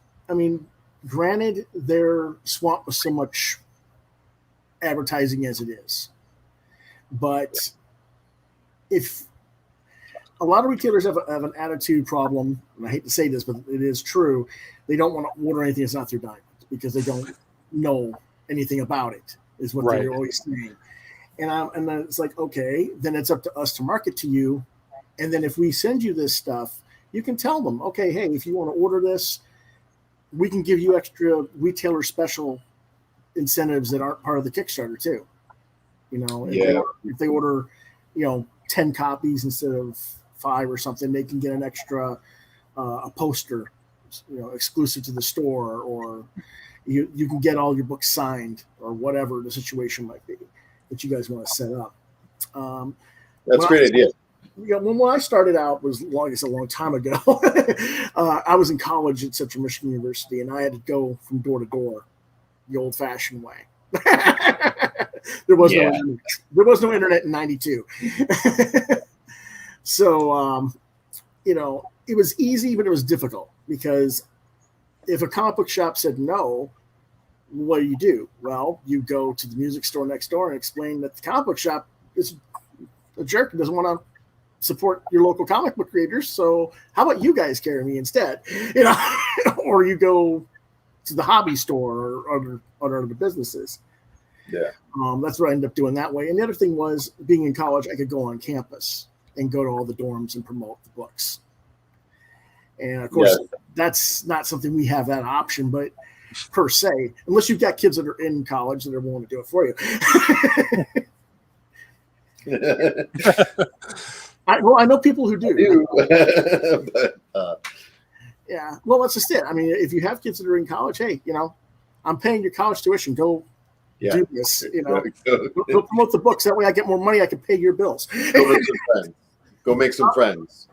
granted, they're swamped with so much advertising as it is. But if a lot of retailers have an attitude problem, and I hate to say this, but it is true, they don't want to order anything that's not through Diamond because they don't know anything about it, is what they're always saying. And then it's like, okay, then it's up to us to market to you. And then if we send you this stuff, you can tell them, okay, hey, if you want to order this, we can give you extra retailer special incentives that aren't part of the Kickstarter too. You know, if they order, 10 copies instead of 5 or something, they can get an extra a poster, exclusive to the store, or you can get all your books signed, or whatever the situation might be that you guys want to set up. That's a great idea. When I started out was a long time ago. I was in college at Central Michigan University, and I had to go from door to door the old-fashioned way. There was no internet in '92. So it was easy, but it was difficult, because if a comic book shop said no, what do? Well, you go to the music store next door and explain that the comic book shop is a jerk and doesn't want to support your local comic book creators. So how about you guys carry me instead? Or you go to the hobby store or other businesses. Yeah. That's what I ended up doing that way. And the other thing was, being in college, I could go on campus and go to all the dorms and promote the books. And of course, that's not something we have that option, but per se, unless you've got kids that are in college that are willing to do it for you. I know people who do. Yeah, well, that's just it. I mean, if you have kids that are in college, hey, I'm paying your college tuition. Go do this. Go promote the books. That way, I get more money. I can pay your bills. Go make some friends.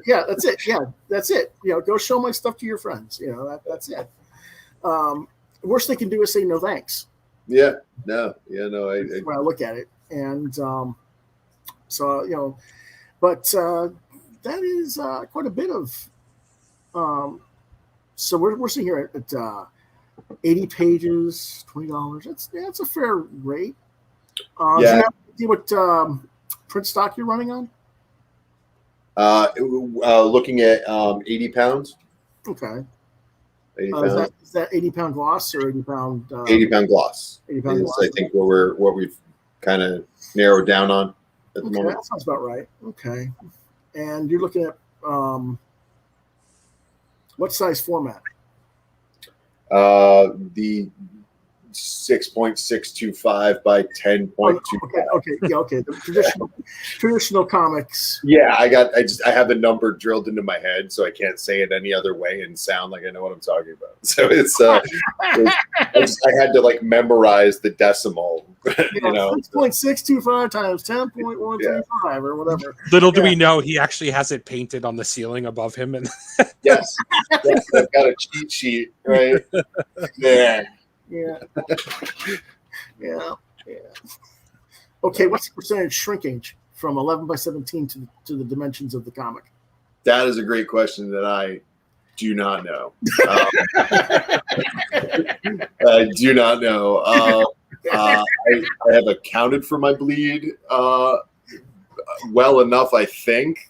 Yeah, that's it. Yeah, that's it. Go show my stuff to your friends. That's it. Worst they can do is say no thanks. That's when I look at it, and but that is quite a bit of. So we're sitting here at 80 pages, $20. That's a fair rate. Do you have idea what print stock you're running on? Looking at 80 pounds. Okay. 80 pounds. Is that 80-pound gloss or 80-pound? 80-pound gloss. 80-pound gloss. I think what we've kind of narrowed down on at the moment. That sounds about right. Okay. And you're looking at what size format? The 6.625 by 10.2. Okay. The traditional comics. Yeah, I have the number drilled into my head, so I can't say it any other way and sound like I know what I'm talking about. So it's I had to memorize the decimal. 6.625 times 10.135 or whatever. Little do we know, he actually has it painted on the ceiling above him. And yes, I've got a cheat sheet right there. Yeah. Okay, what's the percentage shrinkage from 11 by 17 to the dimensions of the comic? That is a great question that I do not know. I do not know. I have accounted for my bleed well enough, I think,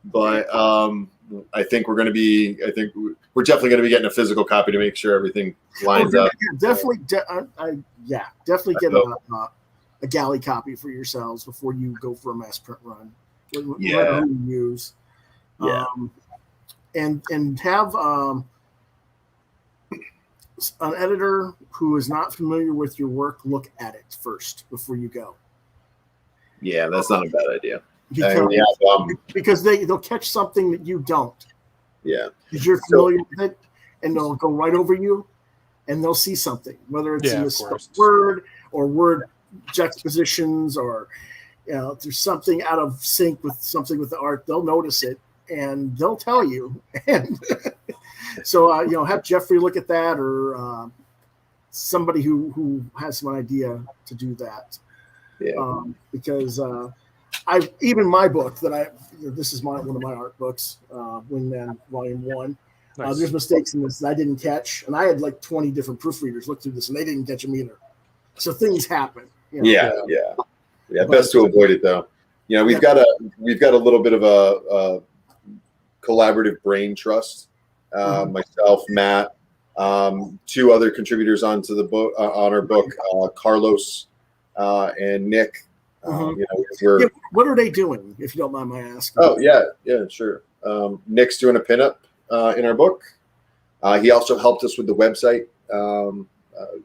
but I think we're definitely going to be getting a physical copy to make sure everything lines up. Definitely get a galley copy for yourselves before you go for a mass print run. Whatever you use. And have an editor who is not familiar with your work look at it first before you go. Yeah, that's not a bad idea. Because they'll catch something that you don't. Yeah. Because you're familiar with it, and they'll go right over you, and they'll see something, whether it's in a word or word juxtapositions, or if there's something out of sync with something with the art, they'll notice it and they'll tell you. And so have Jeffrey look at that, or somebody who has some idea to do that. Yeah. Because even my book that this is one of my art books, Wingman Volume 1. Nice. There's mistakes in this that I didn't catch, and I had 20 different proofreaders look through this, and they didn't catch them either. So things happen. Yeah. Yeah, best to avoid it though. You know, we've got a little bit of a collaborative brain trust. Myself, Matt, two other contributors onto the book on our book, Carlos and Nick. You know, what are they doing, if you don't mind my asking? Oh yeah, sure. Nick's doing a pinup in our book. He also helped us with the website,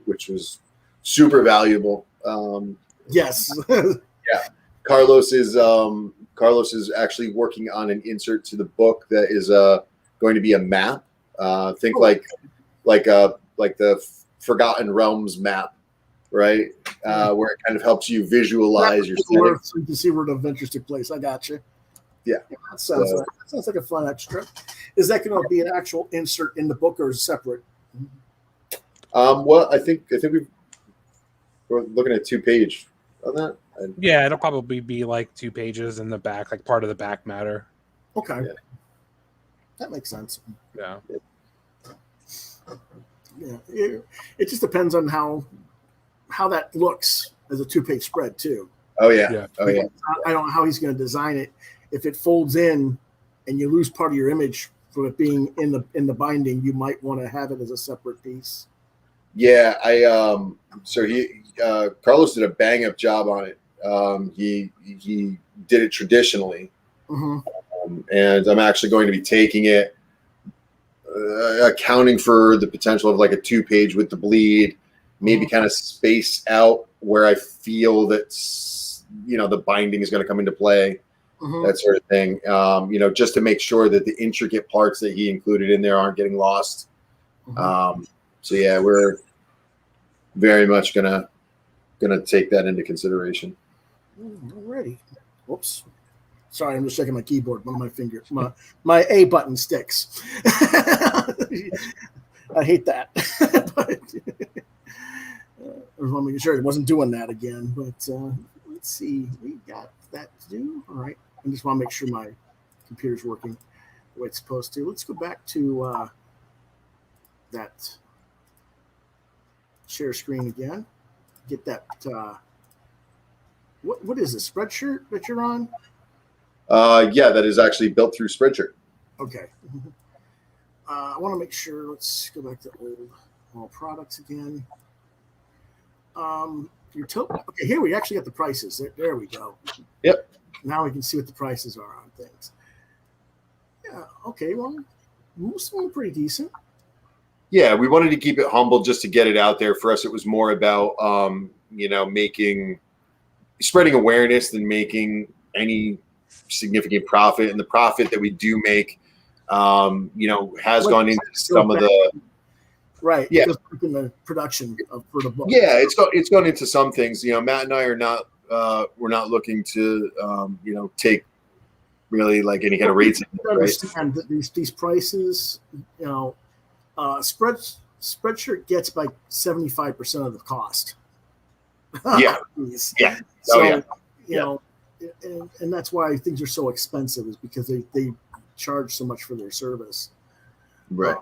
which was super valuable. Yes. Yeah. Carlos is actually working on an insert to the book that is going to be a map. Think like the Forgotten Realms map, right? Where it kind of helps you visualize your setting. So you can see where the adventures took place. I got you. Yeah. That sounds like a fun extra. Is that going to be an actual insert in the book or is it separate? Well, I think we're looking at 2-page on that. Yeah, it'll probably be like 2 pages in the back, like part of the back matter. Okay. Yeah. That makes sense. Yeah. Yeah. It just depends on how that looks as a 2-page spread too. Oh yeah. Oh yeah. I don't know how he's going to design it. If it folds in and you lose part of your image from it being in the binding, you might want to have it as a separate piece. Yeah, so Carlos did a bang up job on it. He did it traditionally, and I'm actually going to be taking it, accounting for the potential of like a 2-page with the bleed, maybe kind of space out where I feel that the binding is going to come into play, that sort of thing. Just to make sure that the intricate parts that he included in there aren't getting lost. So yeah, we're very much gonna take that into consideration. Alrighty. Whoops. Sorry, I'm just checking my keyboard. One of my fingers, my A button sticks. I hate that. But I was making sure it wasn't doing that again. But let's see. We got that to do. All right. I just want to make sure my computer's working the way it's supposed to. Let's go back to that share screen again. Get that. What is this spreadshirt that you're on? Yeah, that is actually built through Spreadshirt. Okay. I want to make sure. Let's go back to all products again. Okay, here we actually got the prices. There we go. Yep. Now we can see what the prices are on things. Yeah. Okay. Well, most of them are pretty decent. Yeah, we wanted to keep it humble just to get it out there. For us, it was more about spreading awareness than making any significant profit. And the profit that we do make, has gone into some of the right. Yeah, in the production for the book. Yeah, it's gone into some things. Matt and I are not we're not looking to take really like any kind of rates. Understand that these prices, Spreadshirt gets like 75% of the cost. Yeah. Yeah. So, and that's why things are so expensive, is because they charge so much for their service. Right.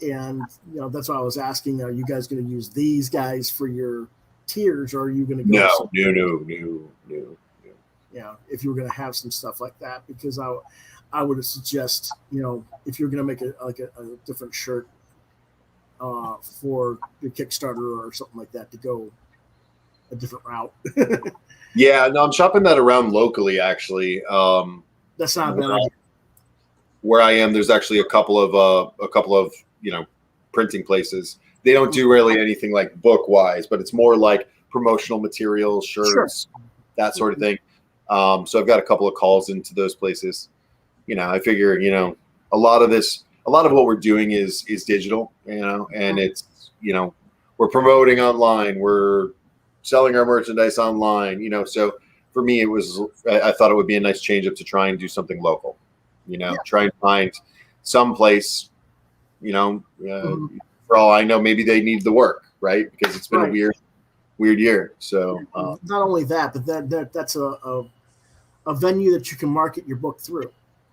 And that's why I was asking, are you guys going to use these guys for your tiers, or are you going to go? No. Yeah, if you were going to have some stuff like that, because I would suggest, if you're going to make a different shirt for your Kickstarter or something like that, to go a different route. Yeah, no, I'm shopping that around locally, actually. That's not bad. Where I am, there's actually a couple of printing places. They don't do really anything like book wise, but it's more like promotional materials, shirts, that sort of thing. So I've got a couple of calls into those places. I figure, a lot of what we're doing is digital, and it's, we're promoting online, we're selling our merchandise online, so for me, I thought it would be a nice change up to try and do something local, try and find some place, for all I know, maybe they need the work, right? Because it's been a weird year. So not only that, but that's a venue that you can market your book through.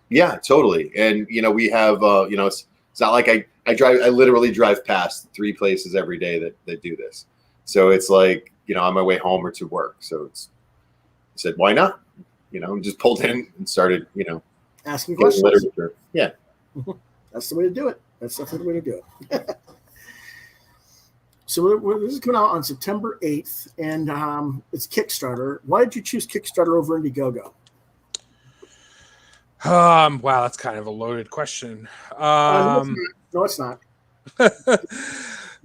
Yeah, totally. And we have it's not like I literally drive past 3 places every day that do this. So it's like, on my way home or to work. So said, why not? And just pulled in and started, asking questions. Literature. Yeah. That's the way to do it. That's definitely the way to do it. So this is coming out on September 8th, and it's Kickstarter. Why did you choose Kickstarter over Indiegogo? Wow, that's kind of a loaded question. No, it's not.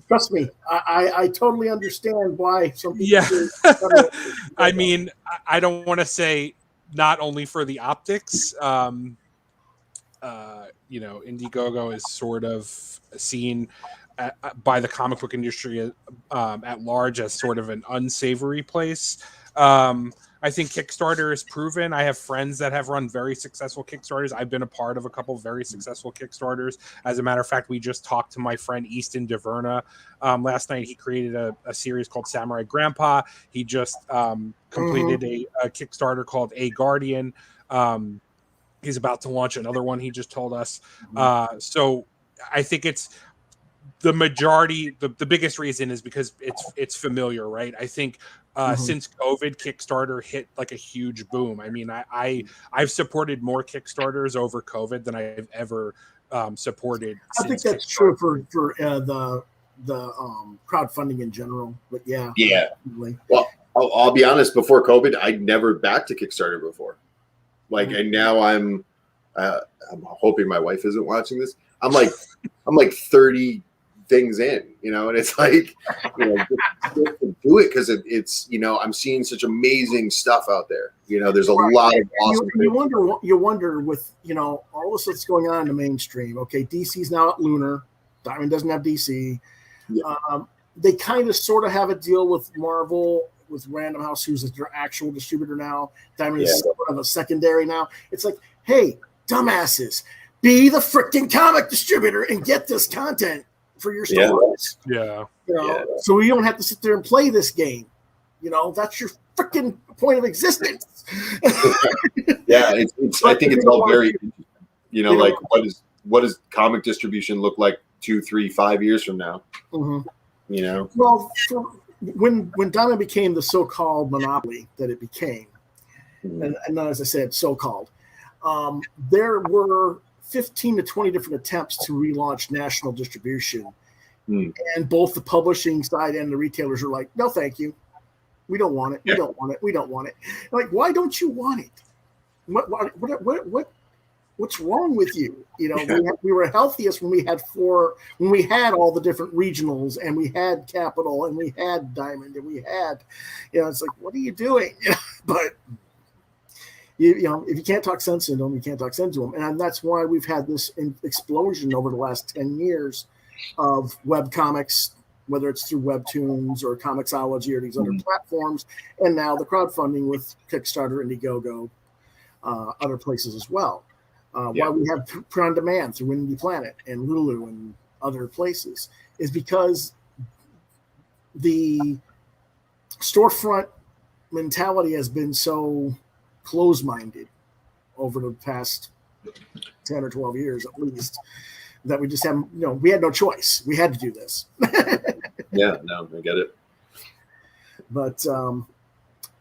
Trust me, I totally understand why some people. Yeah, I mean, I don't want to say not only for the optics. Indiegogo is sort of seen by the comic book industry at large as sort of an unsavory place. I think Kickstarter is proven. I have friends that have run very successful Kickstarters. I've been a part of a couple very successful Kickstarters. As a matter of fact, we just talked to my friend Easton DeVerna last night. He created a series called Samurai Grandpa. He just completed a Kickstarter called A Guardian. He's about to launch another one, he just told us. So I think it's the majority, the biggest reason is because it's familiar, right? I think since COVID, Kickstarter hit like a huge boom. I mean, I've supported more Kickstarters over COVID than I've ever supported. I think that's true for the crowdfunding in general. But yeah. Definitely. Well, I'll be honest. Before COVID, I'd never backed a Kickstarter before. And now I'm hoping my wife isn't watching this. I'm like 30 things in, and it's like, just do it because it's I'm seeing such amazing stuff out there. There's a lot of awesome. You wonder with all this that's going on in the mainstream. Okay, DC's now at Lunar. Diamond doesn't have DC. Yeah. They kind of sort of have a deal with Marvel. With Random House, who's their actual distributor now. Diamond is sort of a secondary now. It's like, hey, dumbasses, be the freaking comic distributor and get this content for your stores. Yeah. So we don't have to sit there and play this game. That's your freaking point of existence. Yeah, I think it's all very, like what does comic distribution look like 2, 3, 5 years from now? Well, when Diamond became the so-called monopoly that it became, and as I said, so-called, there were 15 to 20 different attempts to relaunch national distribution. And both the publishing side and the retailers are like, no, thank you. We don't want it. We don't want it. We don't want it. Like, why don't you want it? What's wrong with you? We were healthiest when we had all the different regionals, and we had Capital, and we had Diamond, and we had, it's like, what are you doing? But if you can't talk sense into them, you can't talk sense to them, and that's why we've had this explosion over the last 10 years of web comics, whether it's through Webtoons or Comixology or these other platforms, and now the crowdfunding with Kickstarter, Indiegogo, other places as well. Why we have Print on Demand through Indie Planet and Lulu and other places is because the storefront mentality has been so close-minded over the past 10 or 12 years at least that we just haven't, we had no choice. We had to do this. Yeah, no, I get it. But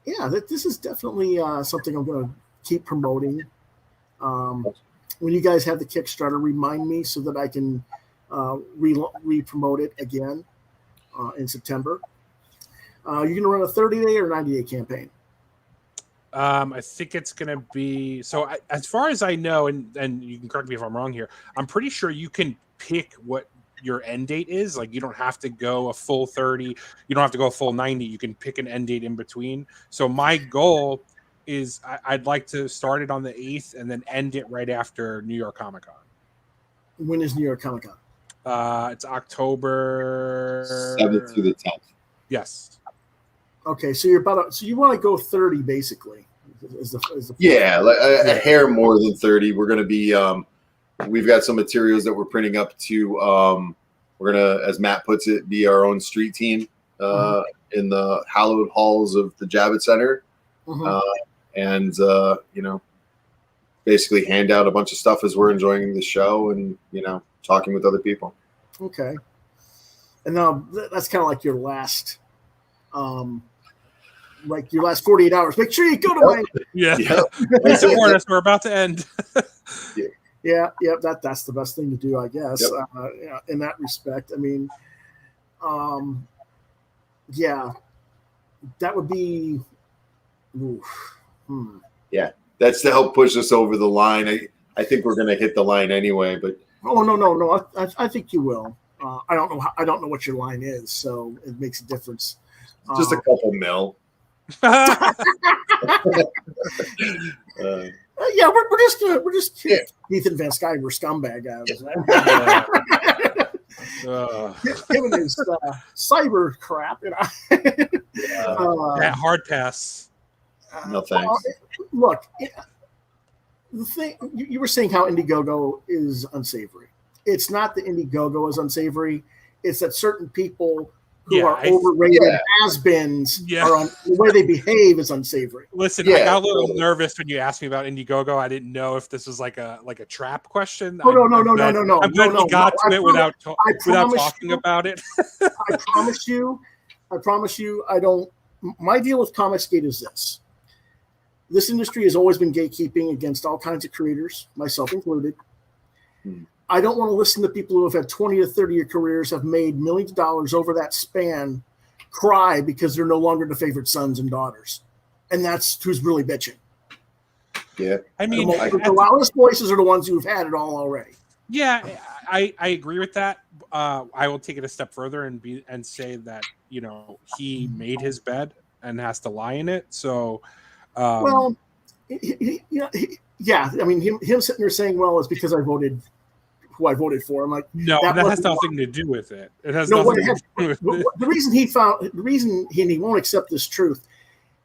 this is definitely something I'm going to keep promoting. When you guys have the Kickstarter, remind me so that I can re-promote it again in September. You're going to run a 30-day or 90-day campaign? I think it's going to be as far as I know, and you can correct me if I'm wrong here, I'm pretty sure you can pick what your end date is. Like, you don't have to go a full 30, you don't have to go a full 90. You can pick an end date in between. So my goal is I'd like to start it on the 8th and then end it right after New York Comic Con. When is New York Comic Con? It's October 7th through the 10th. Yes. Okay, so you want to go 30 basically. Is the like a hair more than 30. We're going to be we've got some materials that we're printing up to we're going to, as Matt puts it, be our own street team in the hallowed halls of the Javits Center. And basically hand out a bunch of stuff as we're enjoying the show and talking with other people. Okay. And now that's kind of like your last like your last 48 hours. Make sure you go to my Please support us. We're about to end. Yeah, that's the best thing to do, I guess. Yep. In that respect, I mean, yeah, that would be. Yeah, that's to help push us over the line. I think we're going to hit the line anyway, but no. I think you will. I don't know. I don't know what your line is, so it makes a difference. Just a couple mil. Yeah, we're just Ethan Van Sky, we're scumbag guys. Him and his cyber crap, you know. That hard pass. No thanks. Look, the thing you were saying how Indiegogo is unsavory. It's not that Indiegogo is unsavory. It's that certain people who are overrated has-beens are on the way they behave is unsavory. Listen, I got a little nervous when you asked me about Indiegogo. I didn't know if this was like a trap question. No. I'm glad we got to it without talking about it. I promise you, I don't. My deal with Comicsgate is this. This industry has always been gatekeeping against all kinds of creators, myself included. I don't want to listen to people who have had 20 to 30-year careers, have made millions of dollars over that span, cry because they're no longer the favorite sons and daughters. And that's who's really bitching. Yeah. I mean, the loudest voices are the ones who've had it all already. Yeah, I agree with that. I will take it a step further and say that, you know, he made his bed and has to lie in it. So, I mean, him sitting there saying, well, it's because I voted who I voted for. I'm like, no, that has nothing to do with it. It has nothing to do with it. The reason he won't accept this truth,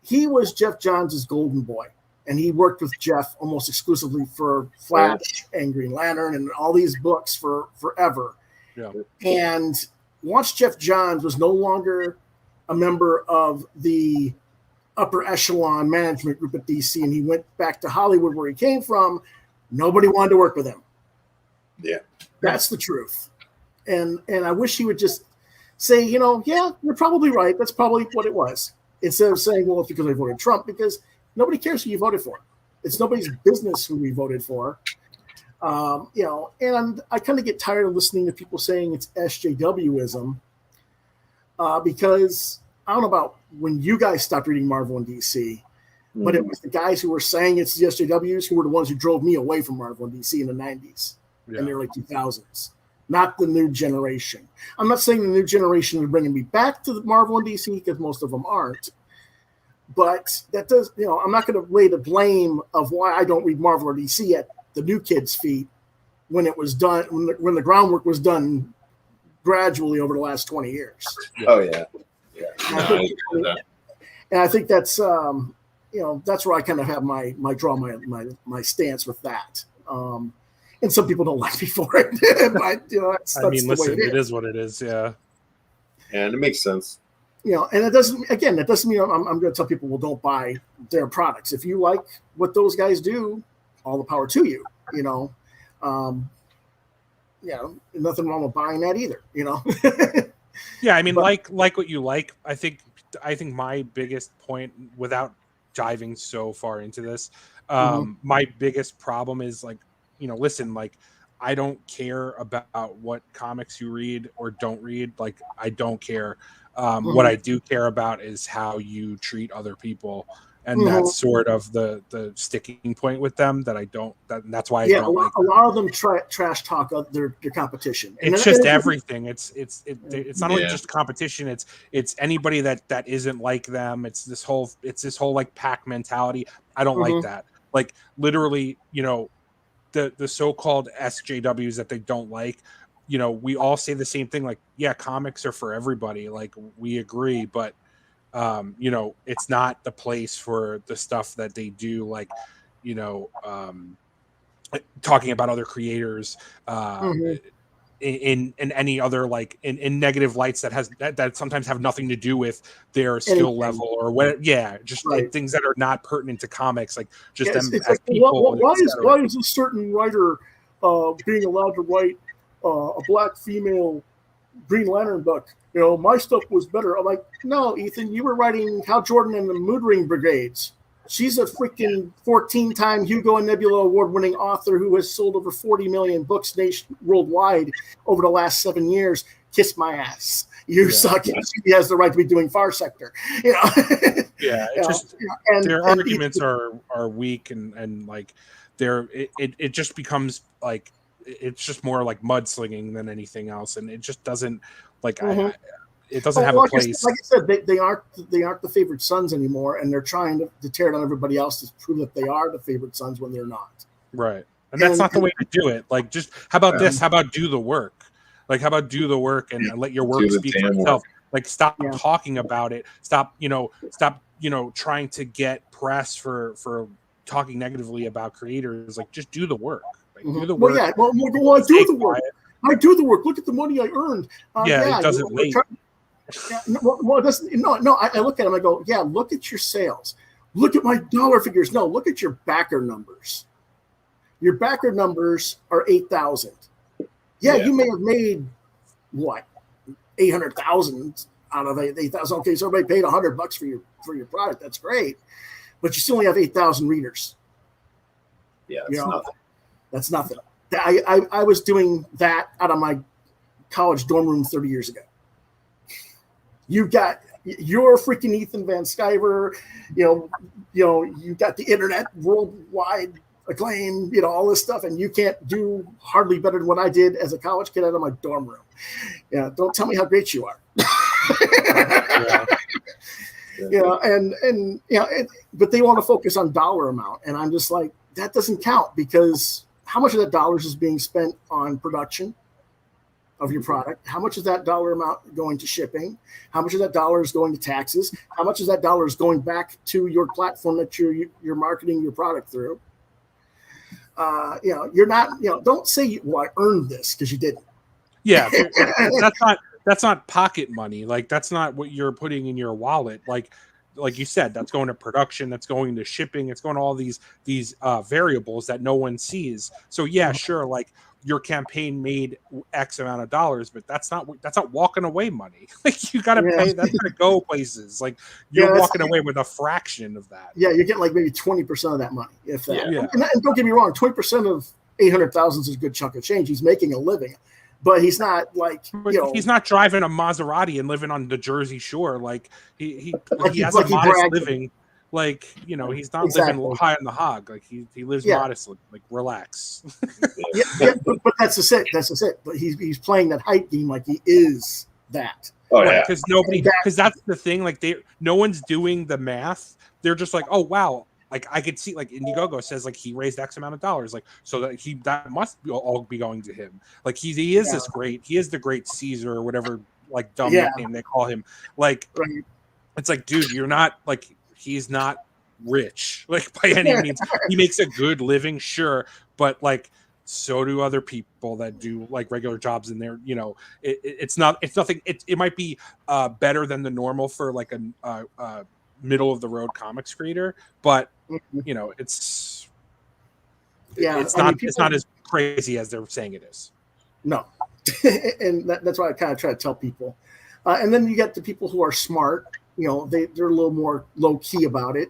he was Jeff Johns' golden boy. And he worked with Jeff almost exclusively for Flash and Green Lantern and all these books for forever. Yeah. And once Jeff Johns was no longer a member of the upper echelon management group at DC and he went back to Hollywood where he came from, nobody wanted to work with him. Yeah. That's the truth. And I wish he would just say, you know, yeah, you're probably right. That's probably what it was. Instead of saying, well, it's because I voted Trump, because nobody cares who you voted for. It's nobody's business who we voted for. You know, and I kind of get tired of listening to people saying it's SJWism because I don't know about when you guys stopped reading Marvel and DC, but it was the guys who were saying it's the SJWs who were the ones who drove me away from Marvel and DC in the 90s and the early 2000s, not the new generation. I'm not saying the new generation is bringing me back to the Marvel and DC because most of them aren't. But that does, you know, I'm not going to lay the blame of why I don't read Marvel or DC at the new kids' feet when it was done, when the groundwork was done gradually over the last 20 years. Oh, yeah. And I think that's, you know, that's where I kind of have my stance with that. And some people don't like me for it, but you know, that's I mean, the listen, way it is what it is. Yeah. And it makes sense. You know, and that doesn't mean I'm going to tell people, well, don't buy their products. If you like what those guys do, all the power to you, you know. You know, nothing wrong with buying that either, you know. Yeah, I mean, like what you like. I think my biggest point, without diving so far into this, my biggest problem is, like, you know, listen, like, I don't care about what comics you read or don't read. Like, I don't care. What I do care about is how you treat other people. And that's sort of the sticking point with them that I don't. That's why I don't like. A lot of them trash talk their competition. It's just everything. It's not only just competition. It's anybody that isn't like them. It's this whole like pack mentality. I don't like that. Like, literally, you know, the so-called SJWs that they don't like. You know, we all say the same thing. Like, yeah, comics are for everybody. Like, we agree, but you know, it's not the place for the stuff that they do, like, you know, talking about other creators in any other, like, in negative lights that sometimes have nothing to do with their skill level or what. Yeah, just things that are not pertinent to comics, like just them as like, people. Why is a certain writer being allowed to write a black female Green Lantern book. You know, my stuff was better. I'm like, no, Ethan, you were writing Hal Jordan and the Mood Ring Brigades. She's a freaking 14-time Hugo and Nebula award-winning author who has sold over 40 million books worldwide over the last 7 years. Kiss my ass. You suck. She has the right to be doing Far Sector. You know? Yeah, their arguments are weak and like it just becomes like it's just more like mudslinging than anything else, and it just doesn't like it doesn't have a place. Like I said, they aren't the favorite sons anymore, and they're trying to tear down everybody else to prove that they are the favorite sons when they're not. Right, and that's not the way to do it. Like, just how about this? How about do the work? Like, how about do the work and let your work speak for itself? Like, stop talking about it. Stop trying to get press for talking negatively about creators. Like, just do the work. Like, do the work. I do the work. I do the work. Look at the money I earned. It doesn't wait. It doesn't. No. I look at them. I go, look at your sales. Look at my dollar figures. No, look at your backer numbers. Your backer numbers are 8,000. You may have made what 800,000 out of 8,000. Okay, so everybody paid $100 for your product. That's great, but you still only have 8,000 readers. Yeah, nothing. That's nothing. I was doing that out of my college dorm room 30 years ago. You got your freaking Ethan Van Sciver, you got the internet worldwide acclaim, all this stuff, and you can't do hardly better than what I did as a college kid out of my dorm room. Don't tell me how great you are. But they want to focus on dollar amount, and I'm just like, that doesn't count, because how much of that dollars is being spent on production of your product? How much is that dollar amount going to shipping? How much of that dollar is going to taxes? How much of that dollar is going back to your platform that you're marketing your product through? You're not, don't say, I earned this, because you didn't. Yeah, that's not pocket money. Like, that's not what you're putting in your wallet. Like you said, that's going to production, that's going to shipping, it's going to all these variables that no one sees. So sure, like, your campaign made X amount of dollars, but that's not walking away money. Like, you got to pay. That's going to go places. Like, you're walking away with a fraction of that. Yeah, you're getting like maybe 20% of that money, if that. Yeah. And don't get me wrong, 20% of 800,000 is a good chunk of change. He's making a living, but he's not like he's not driving a Maserati and living on the Jersey Shore. Like he has a modest living. Like, he's not living high on the hog. Like, he lives modestly. Like, relax. But that's just it. But he's playing that hype game like he is that. Oh, yeah. Because that's the thing. Like, no one's doing the math. They're just like, oh wow. Like, I could see, like, Indiegogo says, like, he raised X amount of dollars, like, so that must all be going to him. Like, he is this great. He is the great Caesar, or whatever, like, dumb nickname they call him. Like, it's like, dude, you're not like. He's not rich, like, by any means. He makes a good living, sure, but like, so do other people that do like regular jobs in there. It's nothing. It might be better than the normal for like a middle of the road comics creator, but it's not as crazy as they're saying it is. No, and that's why I kind of try to tell people. And then you get the people who are smart. They're a little more low key about it.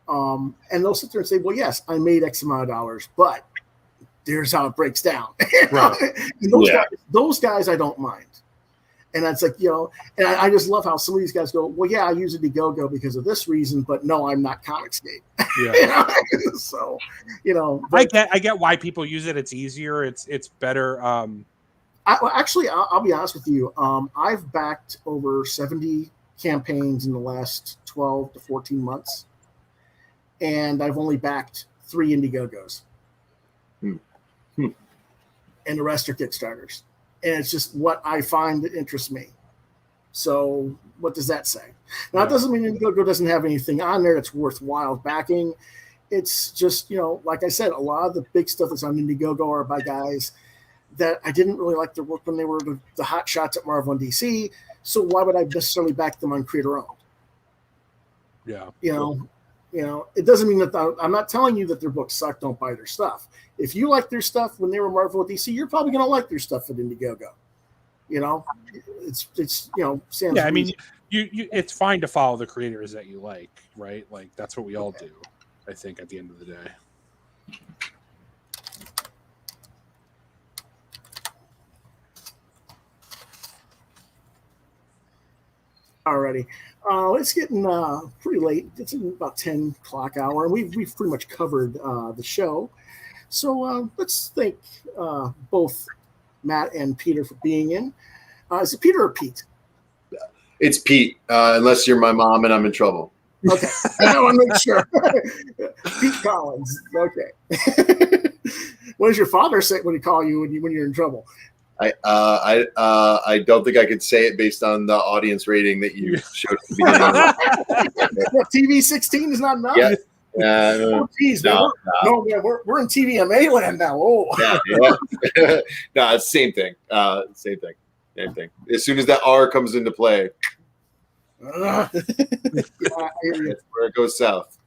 And they'll sit there and say, well, yes, I made X amount of dollars, but here's how it breaks down. Right. Those guys I don't mind. And that's like, and I just love how some of these guys go, well, yeah, I use Indiegogo because of this reason, but no, I'm not Comicsgate. Yeah. So, but I get why people use it. It's easier. It's better. I'll be honest with you. I've backed over 70 campaigns in the last 12 to 14 months, and I've only backed 3 Indiegogos. And the rest are Kickstarters, and it's just what I find that interests me. So what does that say? Now, it doesn't mean Indiegogo doesn't have anything on there that's worthwhile backing. It's just, like I said, a lot of the big stuff that's on Indiegogo are by guys that I didn't really like their work when they were the hot shots at Marvel and DC. So why would I necessarily back them on creator owned? Yeah. It doesn't mean that I'm not telling you that their books suck. Don't buy their stuff. If you like their stuff when they were Marvel and DC, you're probably going to like their stuff at Indiegogo. You know, it's you know, Sam's Yeah, I mean, reason. you it's fine to follow the creators that you like, right? Like that's what we all do, I think, at the end of the day. Alrighty. It's getting pretty late. It's about 10 o'clock hour, and we've pretty much covered the show. So let's thank both Matt and Peter for being in. Is it Peter or Pete? It's Pete, unless you're my mom and I'm in trouble. Okay, I want to make sure. Pete Collins. Okay. What does your father say when he call you when you're in trouble? I don't think I could say it based on the audience rating that you showed at the beginning. What, TV 16 is not enough? Yeah. Oh, geez, man. Man, we're in TVMA land now. Oh, yeah. No, it's same thing. Same thing. As soon as that R comes into play, yeah, that's where it goes south.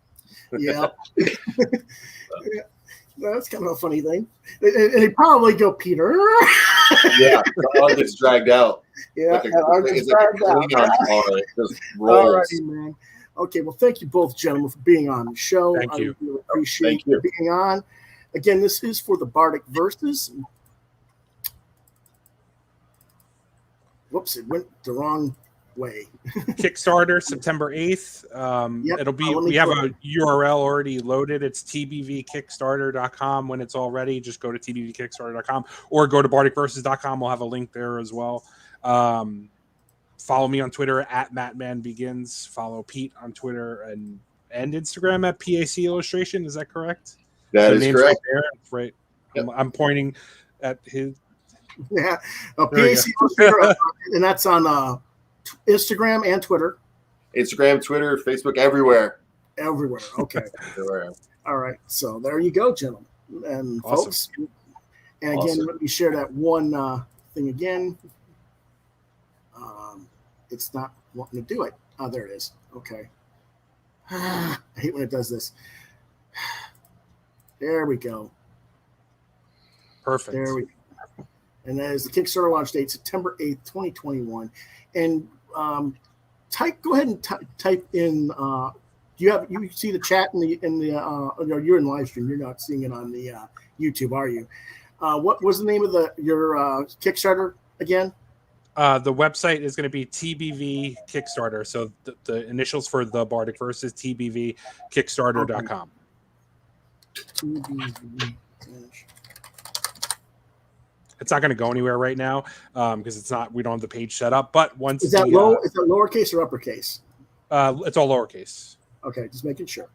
Yeah. That's kind of a funny thing. And he probably go, Peter. Yeah, the R gets dragged out. Yeah, like it's dragged out. It just rolls. Alrighty, man. Okay, well, thank you both, gentlemen, for being on the show. Thank you. I really appreciate you being on. Again, this is for the BARDIC Verses. Whoops, it went the wrong way. Kickstarter, September 8th. Yep. It'll be, we have a URL already loaded. It's tbvkickstarter.com. When it's all ready, just go to tbvkickstarter.com or go to bardicverses.com. We'll have a link there as well. Follow me on Twitter at MattManBegins. Follow Pete on Twitter and Instagram at PAC Illustration. Is that correct? That is correct. Right. Yep. I'm pointing at his. Yeah, PAC Illustrator, and that's on Instagram and Twitter. Instagram, Twitter, Facebook, everywhere. Everywhere. Okay. Everywhere. All right. So there you go, gentlemen and folks. And again, let me share that one thing again. It's not wanting to do it. Oh, there it is. Okay. I hate when it does this. There we go. Perfect. There we go. And that is the Kickstarter launch date, September 8th, 2021. And go ahead and type in. You see the chat in the you're in live stream. You're not seeing it on the YouTube, are you? What was the name of your Kickstarter again? The website is going to be TBV Kickstarter. So the initials for the BARDIC Verses, TBVKickstarter.com. TBV. It's not going to go anywhere right now because it's not. We don't have the page set up. But once is that lowercase or uppercase? It's all lowercase. Okay, just making sure.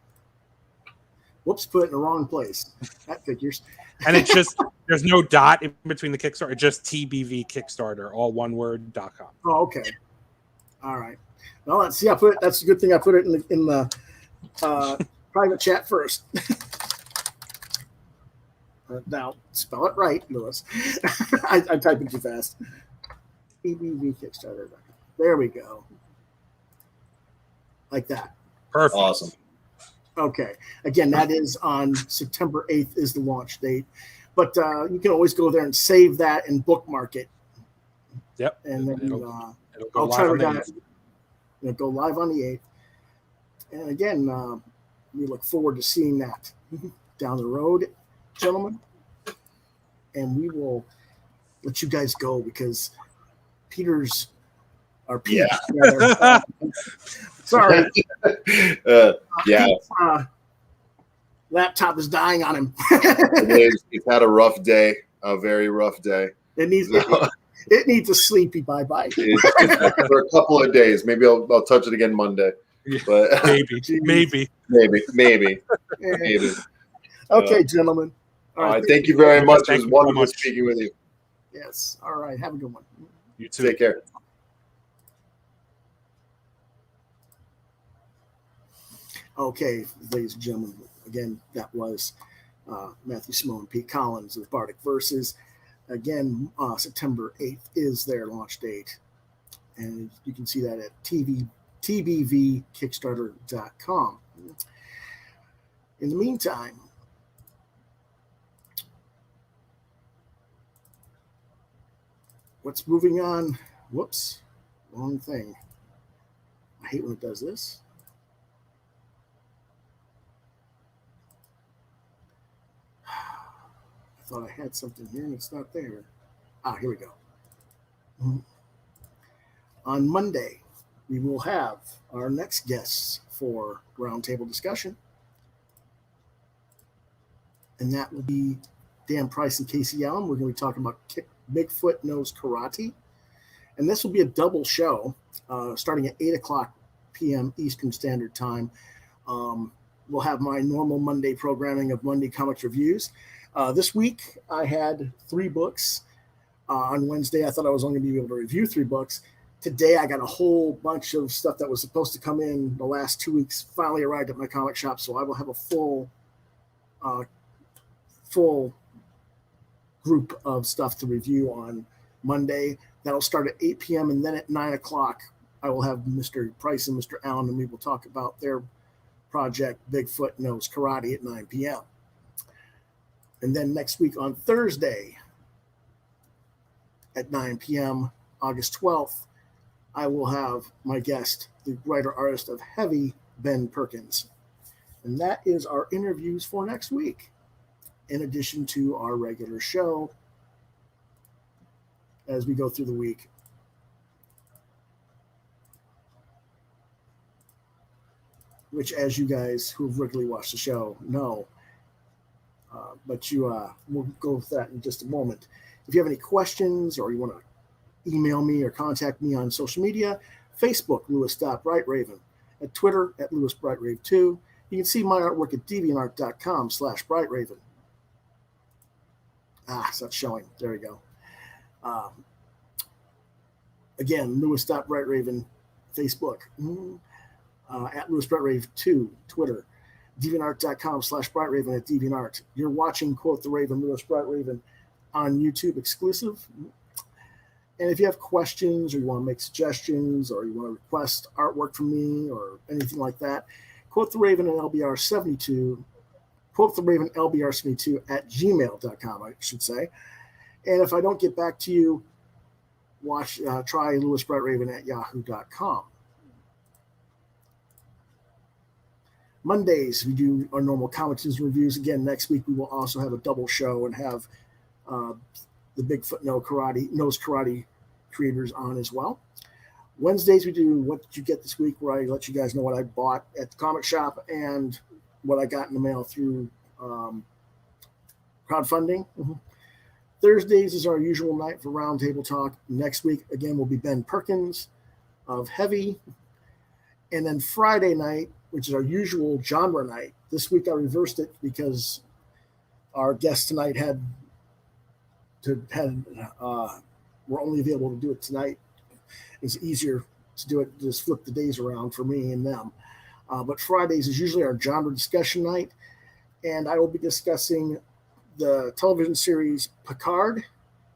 Whoops, put it in the wrong place. That figures. And it's just there's no dot in between the Kickstarter. It's just TBV Kickstarter, all one word.com. Oh, okay. All right. Well, let's see. That's a good thing. I put it in the private chat first. Now spell it right, Lewis. I'm typing too fast. TBV Kickstarter. There we go. Like that. Perfect. Awesome. Okay. Again, that is on September 8th is the launch date. But you can always go there and save that and bookmark it. Yep. And then it'll go I'll live try on to go live on the 8th. And again, we look forward to seeing that down the road, gentlemen. And we will let you guys go because Pete, sorry. Laptop is dying on him. He's had a rough day, a very rough day. It needs a sleepy bye-bye. For a couple of days. Maybe I'll touch it again Monday. But maybe. Okay, gentlemen. All right. Thank you very much. It was wonderful speaking with you. Yes. All right. Have a good one. You too. Take care. Okay, ladies and gentlemen, again, that was Matthew Summo and Pete Collins of BARDIC Verses. Again, September 8th is their launch date. And you can see that at tbvkickstarter.com. In the meantime, what's moving on? Whoops, wrong thing. I hate when it does this. I thought I had something here and it's not there. Here we go. On Monday, we will have our next guests for roundtable discussion. And that will be Dan Price and Casey Allen. We're going to be talking about Bigfoot Knows Karate. And this will be a double show starting at 8 o'clock p.m. Eastern Standard Time. We'll have my normal Monday programming of Monday Comics Reviews. This week, I had 3 books. On Wednesday, I thought I was only going to be able to review 3 books. Today, I got a whole bunch of stuff that was supposed to come in the last 2 weeks, finally arrived at my comic shop, so I will have a full group of stuff to review on Monday. That'll start at 8 p.m., and then at 9 o'clock, I will have Mr. Price and Mr. Allen, and we will talk about their project, Bigfoot Knows Karate, at 9 p.m. And then next week on Thursday at 9 p.m., August 12th, I will have my guest, the writer-artist of Heavy, Ben Perkins. And that is our interviews for next week, in addition to our regular show as we go through the week. Which, as you guys who have regularly watched the show know, but we'll go with that in just a moment. If you have any questions or you want to email me or contact me on social media, Facebook, Lewis.BrightRaven, at Twitter, at LewisBrightRave2. You can see my artwork at deviantart.com/BrightRaven. It's not showing. There we go. Again, Lewis.BrightRaven, Facebook, at LewisBrightRave2, Twitter, deviantart.com/BrightRaven at DeviantArt. You're watching Quoth The Raven, Lewis BrightRaven on YouTube exclusive. And if you have questions or you want to make suggestions or you want to request artwork from me or anything like that, Quoth The Raven and LBR 72, Quoth The Raven LBR 72 at gmail.com, I should say. And if I don't get back to you, try Lewis BrightRaven at yahoo.com. Mondays, we do our normal comics news reviews. Again, next week we will also have a double show and have the Bigfoot Knows Karate creators on as well. Wednesdays, we do What Did You Get This Week, where I let you guys know what I bought at the comic shop and what I got in the mail through crowdfunding. Thursdays is our usual night for roundtable talk. Next week, again, will be Ben Perkins of Heavy. And then Friday night, which is our usual genre night. This week I reversed it because our guest tonight were only available to do it tonight. It's easier to do it, just flip the days around for me and them. But Fridays is usually our genre discussion night, and I will be discussing the television series Picard,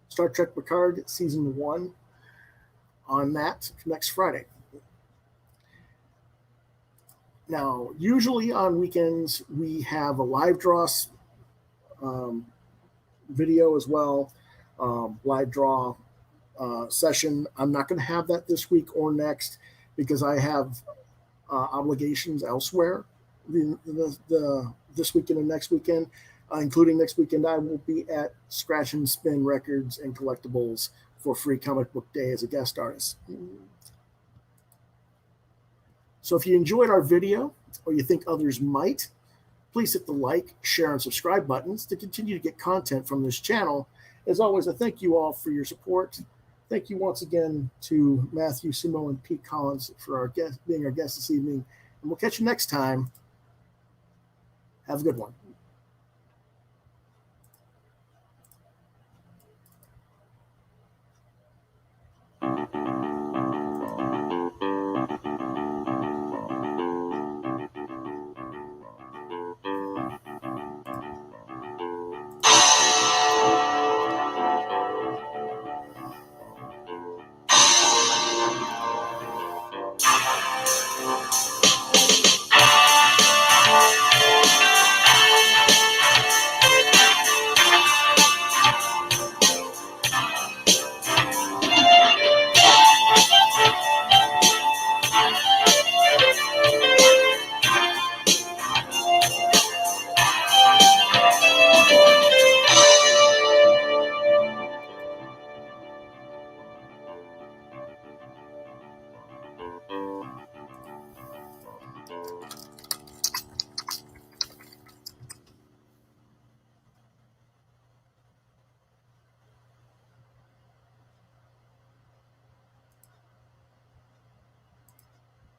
Star Trek Picard, Season 1, on that next Friday. Now, usually on weekends, we have a live draw video as well, live draw session. I'm not going to have that this week or next because I have obligations elsewhere this weekend and next weekend, including next weekend. I will be at Scratch and Spin Records and Collectibles for Free Comic Book Day as a guest artist. So if you enjoyed our video or you think others might, please hit the like, share, and subscribe buttons to continue to get content from this channel. As always, I thank you all for your support. Thank you once again to Matthew, Summo, and Pete Collins for being our guest this evening. And we'll catch you next time. Have a good one.